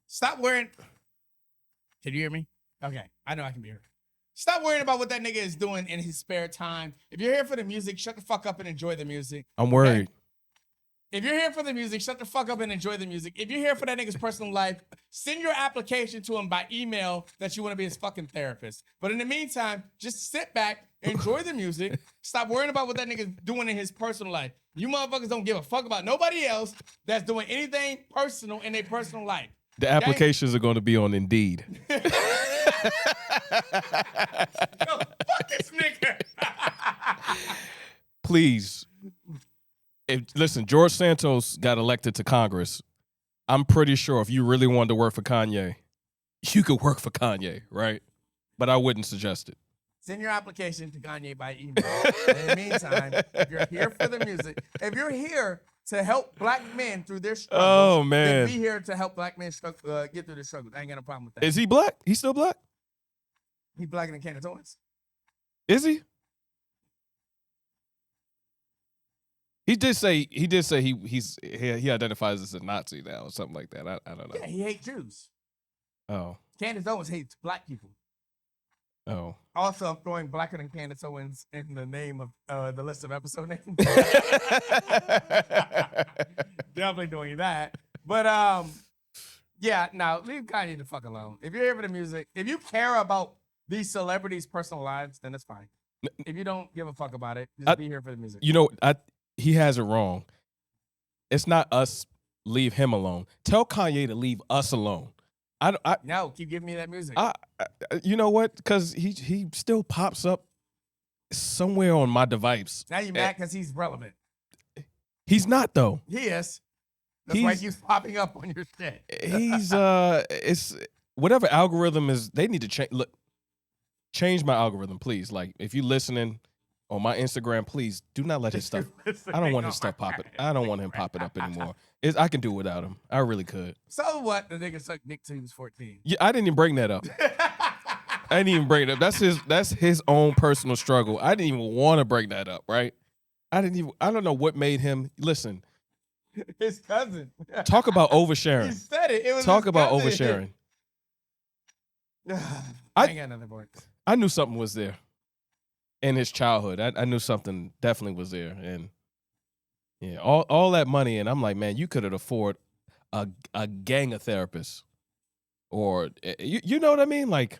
Stop worrying. Can you hear me? Okay, I know I can be heard. Stop worrying about what that nigga is doing in his spare time. If you're here for the music, shut the fuck up and enjoy the music. I'm worried. Okay? If you're here for the music, shut the fuck up and enjoy the music. If you're here for that nigga's personal life, send your application to him by email that you want to be his fucking therapist. But in the meantime, just sit back, enjoy the music. Stop worrying about what that nigga's doing in his personal life. You motherfuckers don't give a fuck about nobody else that's doing anything personal in their personal life. The applications are going to be on Indeed. Yo, fuck this nigga. Please. Listen, George Santos got elected to Congress. I'm pretty sure if you really wanted to work for Kanye, you could work for Kanye, right? But I wouldn't suggest it. Send your application to Kanye by email. In the meantime, if you're here for the music, if you're here to help black men through their struggles, then be here to help black men get through their struggles. I ain't got no problem with that. Is he black? He's still black? He blacker than Candace Owens. Is he? He did say he identifies as a Nazi now or something like that. I don't know. Yeah, he hates Jews. Oh. Candace Owens hates black people. Oh. Also, I'm throwing blacker than Candace Owens in the name of the list of episode names. Definitely doing that. But yeah, no, leave Kanye the fuck alone. If you're here for the music, if you care about these celebrities' personal lives, then that's fine. If you don't give a fuck about it, just be here for the music. You know, he has it wrong. It's not us leave him alone. Tell Kanye to leave us alone. No, keep giving me that music. You know what? Because he still pops up somewhere on my device. Now you mad because he's relevant. He's not though. He is. That's why he's popping up on your shit. He's it's whatever algorithm is. They need to change. Look, change my algorithm, please. Like if you listening on my Instagram, please do not let his stuff. I don't want his stuff popping. I don't want him popping up anymore. I can do without him. I really could. So what? The nigga sucked dick till he was 14. Yeah, I didn't even bring that up. I didn't even bring it up. That's his own personal struggle. I didn't even want to bring that up, right? I don't know what made him listen. His cousin. Talk about oversharing. He said it. It was Talk his about cousin. oversharing. I ain't got nothing for it. I knew something was there in his childhood. I knew something definitely was there. And yeah, all that money. And I'm like, man, you could have afforded a gang of therapists. Or, you know what I mean? Like,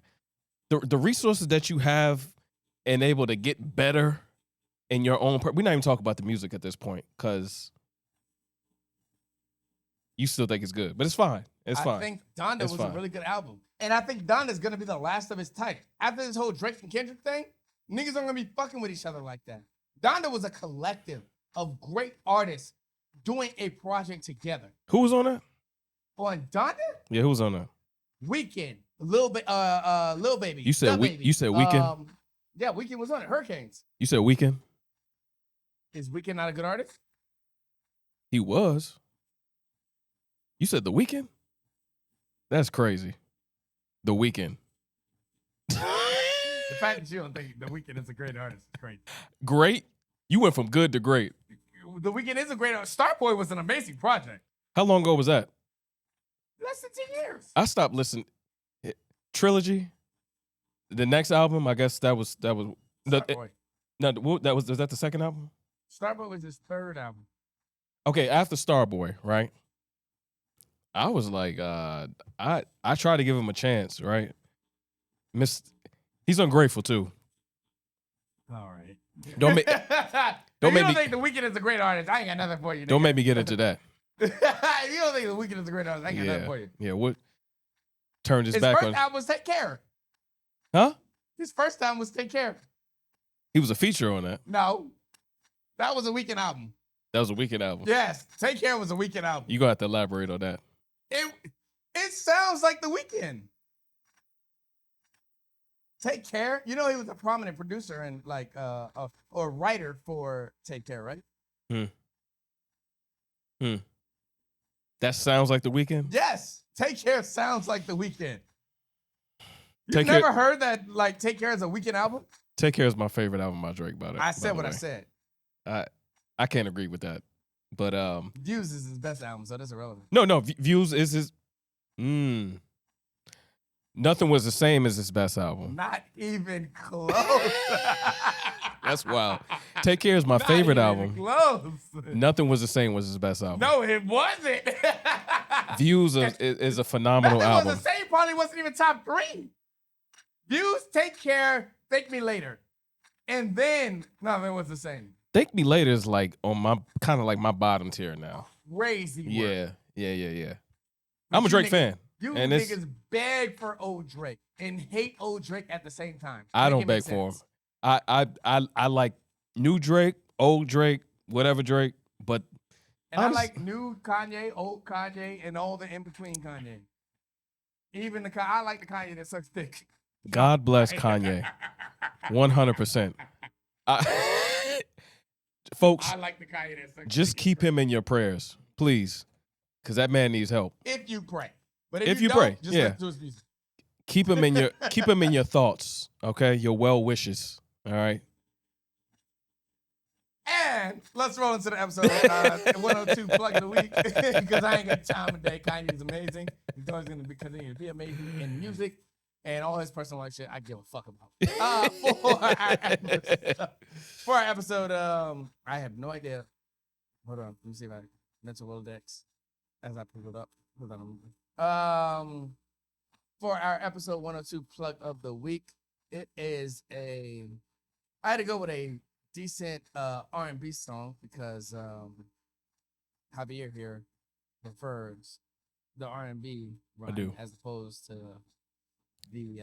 the resources that you have and able to get better in your own... We're not even talking about the music at this point, because you still think it's good. But it's fine. It's fine. I think Donda was a really good album. And I think Donda's going to be the last of his type. After this whole Drake and Kendrick thing, niggas aren't going to be fucking with each other like that. Donda was a collective of great artists doing a project together. Who was on that? On Donda? Yeah, who was on that? Weeknd, Lil Baby. You said Weeknd? Yeah, Weeknd was on it. Hurricanes. You said Weeknd? Is Weeknd not a good artist? He was. You said The Weeknd? That's crazy. The Weeknd. The fact that you don't think The Weeknd is a great artist is great. Great? You went from good to great. The Weeknd is a great artist. Starboy was an amazing project. How long ago was that? Less than 10 years. I stopped listening. Trilogy. The next album, I guess that was Starboy. Was that the second album? Starboy was his third album. Okay, after Starboy, right? I was like, I tried to give him a chance, right? He's ungrateful too. All right. Don't make think The Weeknd is a great artist, I ain't got nothing for you. Nigga. Don't make me get into that. If you don't think The Weeknd is a great artist, I ain't got nothing for you. Yeah, what turned his back on? His first album was Take Care. Huh? His first album was Take Care. He was a feature on that. No. That was a Weeknd album. That was a Weeknd album. Yes. Take Care was a Weeknd album. You gonna have to elaborate on that. It sounds like The Weeknd. Take Care. You know he was a prominent producer and like or writer for Take Care, right? That sounds like The Weeknd? Yes. Take Care sounds like The Weeknd. You've Take never Care- heard that, like, Take Care is a Weeknd album? Take Care is my favorite album by Drake, by the I said by what the I way. said. I can't agree with that. But Views is his best album, so that's irrelevant. no, Views is his Nothing Was the Same as his best album. Not even close. That's wild. Take Care is my Not favorite even album. Close. Nothing Was the Same was his best album. No, it wasn't. Views is a phenomenal Nothing album. Was the Same probably wasn't even top 3. Views, Take Care, Thank Me Later. And then Nothing Was the Same. Thank Me Later is like on my kind of like my bottom tier now. Crazy work. Yeah. But I'm a you Drake niggas- fan. You And it's- niggas beg for old Drake and hate old Drake at the same time. I Make don't it beg make for him. sense. I like new Drake, old Drake, whatever Drake, but And honest- I like new Kanye, old Kanye, and all the in-between Kanye. Even I like the Kanye that sucks dick. God bless Kanye. 100%. Folks, I like the Kanye that sucks just dick. keep him in your prayers, please, because that man needs help. If you pray. But If if you don't, pray, just yeah. listen to his music. Keep him in your thoughts, okay? Your well wishes, all right? And let's roll into the episode 102 Plug of the Week because I ain't got time today. Kanye's amazing. He's always going to continue to be amazing in music and all his personal life shit. I give a fuck about. For our episode, I have no idea. Hold on, let me see if I mental Rolodex as I pull it up. Hold on. For our episode 102 Plug of the Week, it is I had to go with a decent R&B song because Javier here prefers the R&B run do. as opposed to the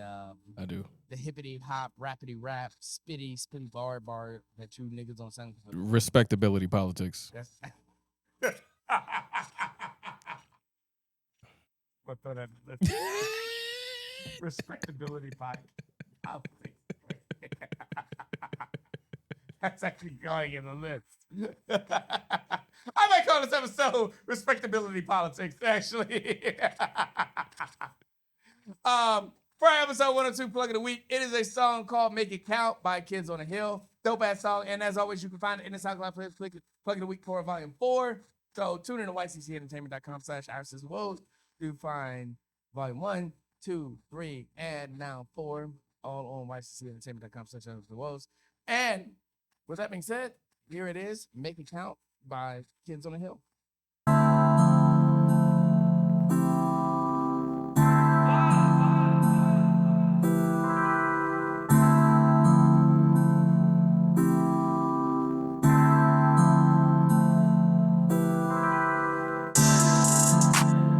I do. the hippity hop, rappity rap, spitty bar that you niggas don't sound. Respectability politics. That's what that respectability politics. That's actually going in the list. I might call this episode Respectability Politics, actually. For our episode 102 Plug of the Week, it is a song called Make It Count by Kids on the Hill. Dope ass song. And as always, you can find it in the SoundCloud playlist, Plug of the Week for Volume 4. So tune in to yccentertainment.com/Woes to find Volume 1, 2, 3, and now 4, all on yccentertainment.com/Woes. And with that being said, here it is, Make It Count by Kids on the Hill.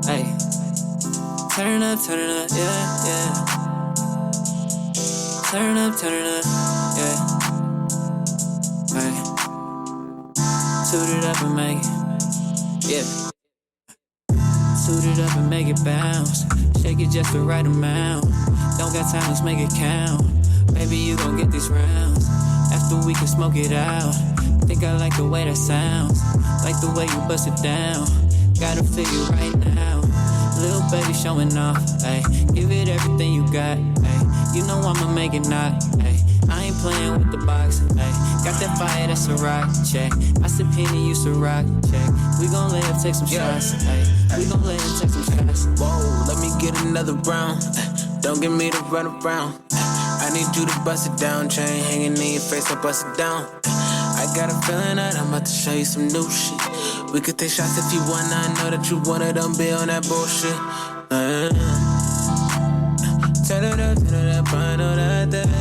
Hey, turn it up, yeah. Turn it up, yeah. Hey, toot it up and make it, yeah. Toot it up and make it bounce. Shake it just the right amount. Don't got time, let's make it count. Baby, you gon' get these rounds. After we can smoke it out. Think I like the way that sounds. Like the way you bust it down. Gotta feel you right now. Little baby showing off, ayy. Give it everything you got, ayy. You know I'ma make it knock, ayy. I ain't playing with the box, ayy. Got that fire, that's a rock, check. I sip Henny, you a rock, check. We gon' let him take some shots, ayy. We gon' let him take some shots. Whoa, let me get another round. Don't get me to run around. I need you to bust it down. Chain hanging in your face, I bust it down. I got a feeling that I'm about to show you some new shit. We could take shots if you wanna. I know that you wanna, don't be on that bullshit. Turn it up, I know that there's more.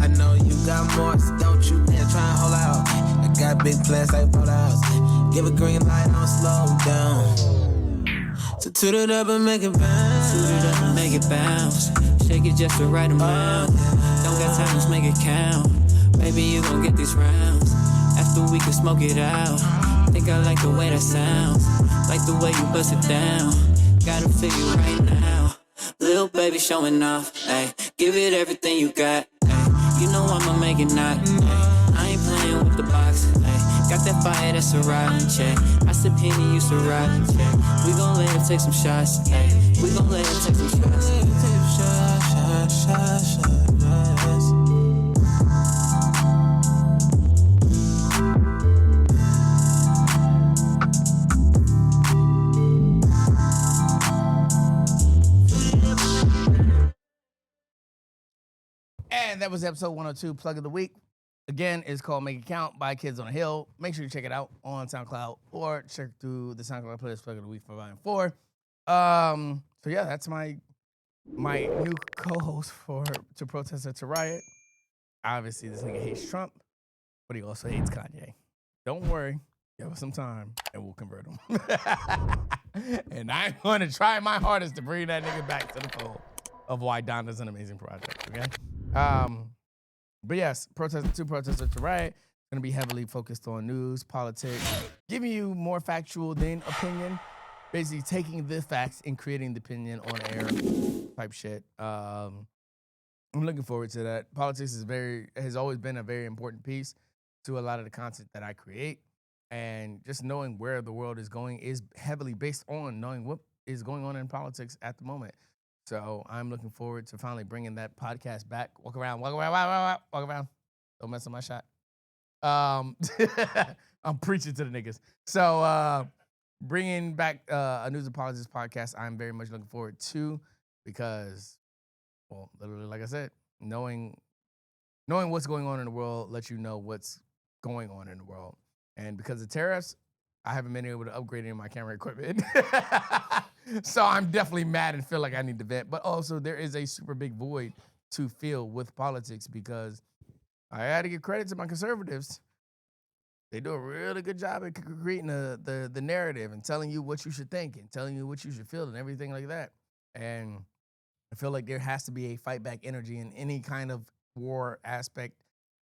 I know you got more, so don't you dare try and hold out. I got big plans like rollouts. Give a green light, don't slow down. So toot it up and make it bounce. Toot it up and make it bounce. Shake it just the right amount. Don't got time, let's make it count. Baby, you gon' get these rounds. After we can smoke it out. Think I like the way that sounds. Like the way you bust it down. Gotta feel you right now. Little baby showing off, ayy. Give it everything you got, ayy. You know I'ma make it knock, ayy. I ain't playing with the box, ayy. Got that fire, that's a ride, check. I subpoena you to ride, check. We gon' let him take some shots, hey. We gon' let him take some shots. And that was episode 102, Plug of the Week. Again, it's called Make It Count by Kids on a Hill. Make sure you check it out on SoundCloud or check through the SoundCloud playlist Plug of the Week for Volume 4. So yeah, that's my new co-host to Protest to Riot. Obviously, this nigga hates Trump, but he also hates Kanye. Don't worry, give us some time and we'll convert him. And I'm going to try my hardest to bring that nigga back to the fold of why Donda's an amazing project. Okay. But yes, Protester to Riot, going to be heavily focused on news, politics, giving you more factual than opinion, basically taking the facts and creating the opinion on air type shit. I'm looking forward to that. Politics has always been a very important piece to a lot of the content that I create, and just knowing where the world is going is heavily based on knowing what is going on in politics at the moment. So I'm looking forward to finally bringing that podcast back. Walk around. Don't mess up my shot. I'm preaching to the niggas. So bringing back a News and Politics podcast, I'm very much looking forward to, because, well, literally, like I said, knowing what's going on in the world lets you know what's going on in the world. And because of tariffs, I haven't been able to upgrade any of my camera equipment. So I'm definitely mad and feel like I need to vent. But also, there is a super big void to fill with politics, because I had to give credit to my conservatives. They do a really good job at creating the narrative and telling you what you should think and telling you what you should feel and everything like that. And I feel like there has to be a fight back energy in any kind of war aspect,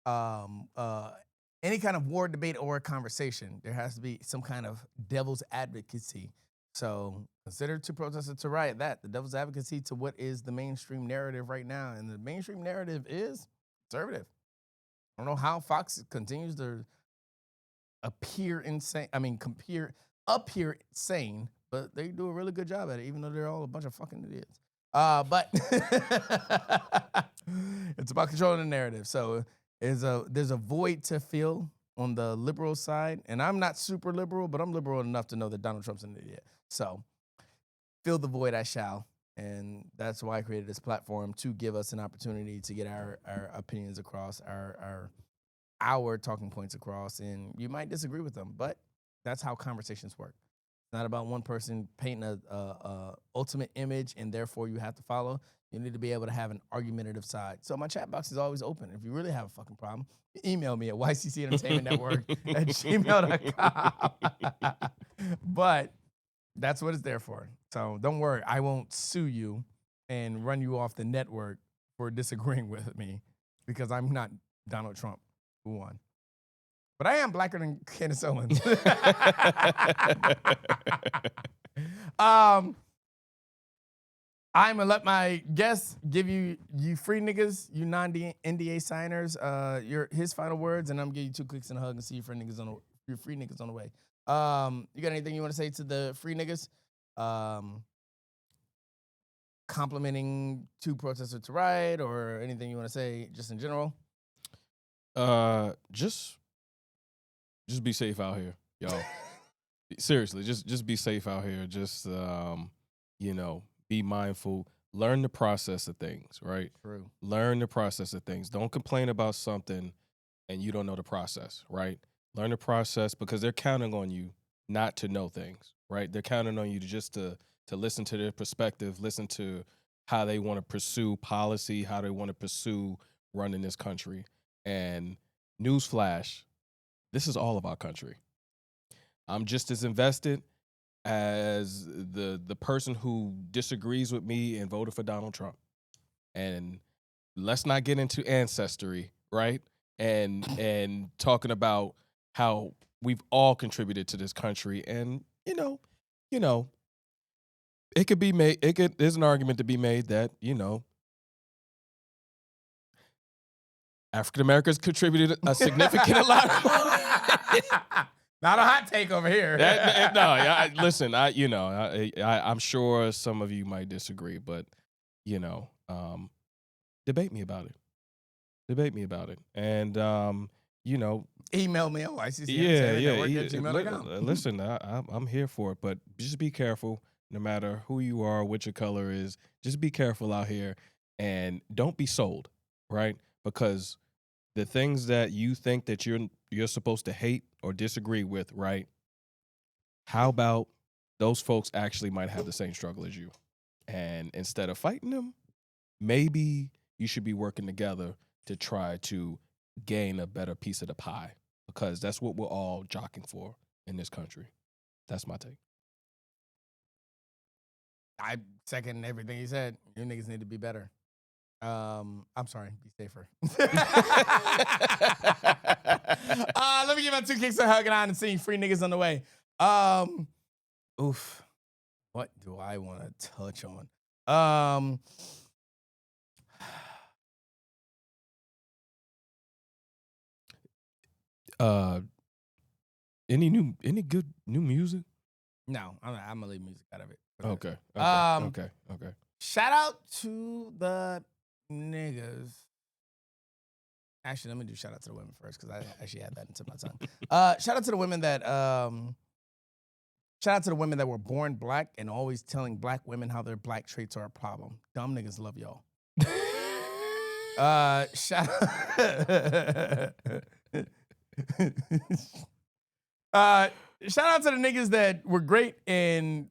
any kind of war debate or conversation. There has to be some kind of devil's advocacy. So consider to protest to riot that, the devil's advocacy to what is the mainstream narrative right now. And the mainstream narrative is conservative. I don't know how Fox continues to appear insane. Appear sane, but they do a really good job at it, even though they're all a bunch of fucking idiots. But it's about controlling the narrative. So there's a void to fill on the liberal side. And I'm not super liberal, but I'm liberal enough to know that Donald Trump's an idiot. So fill the void I shall. And that's why I created this platform, to give us an opportunity to get our opinions across, our talking points across. And you might disagree with them, but that's how conversations work. It's not about one person painting a ultimate image and therefore you have to follow. You need to be able to have an argumentative side. So my chat box is always open. If you really have a fucking problem, email me at yccentertainmentnetwork@gmail.com. But that's what it's there for. So don't worry, I won't sue you and run you off the network for disagreeing with me, because I'm not Donald Trump who won. But I am blacker than Candace Owens. I'm gonna let my guests give you free niggas, you non-NDA signers, his final words, and I'm gonna give you 2 clicks and a hug and see your free niggas on the way. You got anything you want to say to the free niggas? Complimenting to protesters to riot, or anything you want to say just in general? Just be safe out here, y'all. Seriously, just be safe out here. Just be mindful. Learn the process of things, right? True. Learn the process of things. Don't complain about something and you don't know the process, right? Learn the process, because they're counting on you not to know things, right? They're counting on you to listen to their perspective, listen to how they want to pursue policy, how they want to pursue running this country. And newsflash, this is all of our country. I'm just as invested as the person who disagrees with me and voted for Donald Trump. And let's not get into ancestry, right? And talking about how we've all contributed to this country. And it could be made. There's an argument to be made that African Americans contributed a significant amount. Not a hot take over here. Listen, I'm sure some of you might disagree, but debate me about it. And email me on YCC. Listen, I'm here for it, but just be careful. No matter who you are, what your color is, just be careful out here, and don't be sold, right? Because the things that you think that you're supposed to hate or disagree with, right? How about those folks actually might have the same struggle as you, and instead of fighting them, maybe you should be working together to try to gain a better piece of the pie, because that's what we're all jockeying for in this country. That's my take. I second everything he said. You niggas need to be better. I'm sorry, be safer. Let me give my 2 kicks of hugging on and seeing free niggas on the way. What do I want to touch on? Any good new music? No, I'm gonna leave music out of it. Okay. Shout out to the niggas. Actually, let me do shout out to the women first, because I actually had that into my tongue. Shout out to the women that were born black and always telling black women how their black traits are a problem. Dumb niggas love y'all. Shout out to the niggas that were great and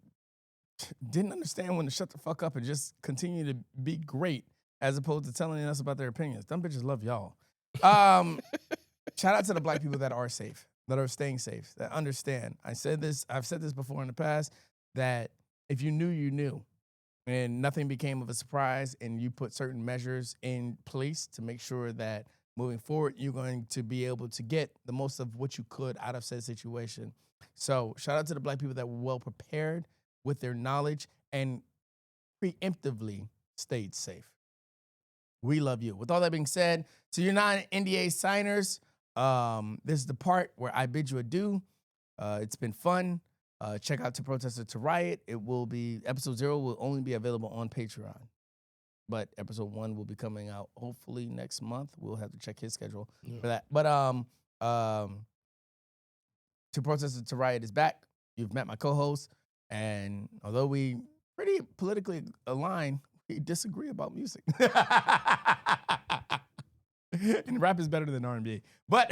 didn't understand when to shut the fuck up and just continue to be great, as opposed to telling us about their opinions. Dumb bitches love y'all. Shout out to the black people that are safe, that are staying safe, that understand. I've said this before in the past, that if you knew, you knew, and nothing became of a surprise, and you put certain measures in place to make sure that moving forward, you're going to be able to get the most of what you could out of said situation. So shout out to the black people that were well prepared with their knowledge and preemptively stayed safe. We love you. With all that being said, to your non-NDA signers, this is the part where I bid you adieu. It's been fun. Check out To Protest to Riot. Episode 0 will only be available on Patreon. But episode 1 will be coming out hopefully next month. We'll have to check his schedule for that. But To Protest to Riot is back. You've met my co-host. And although we pretty politically aligned, we disagree about music. And rap is better than R&B. But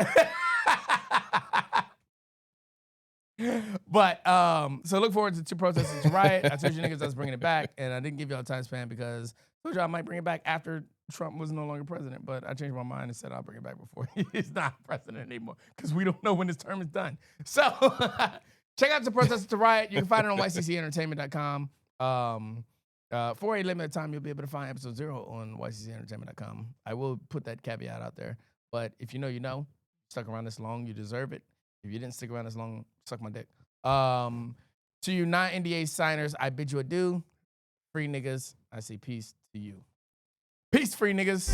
so look forward to Protest to Riot. I told you niggas I was bringing it back, and I didn't give y'all a time span because I told you I might bring it back after Trump was no longer president, but I changed my mind and said I'll bring it back before he's not president anymore, because we don't know when his term is done. So check out To Protest to Riot. You can find it on yccentertainment.com. For a limited time, you'll be able to find episode 0 on yccentertainment.com. I will put that caveat out there, but if you know, you know. Stuck around this long, you deserve it. If you didn't stick around this long, suck my dick. To you non-NDA signers, I bid you adieu. Free niggas, I say peace to you. Peace, free niggas.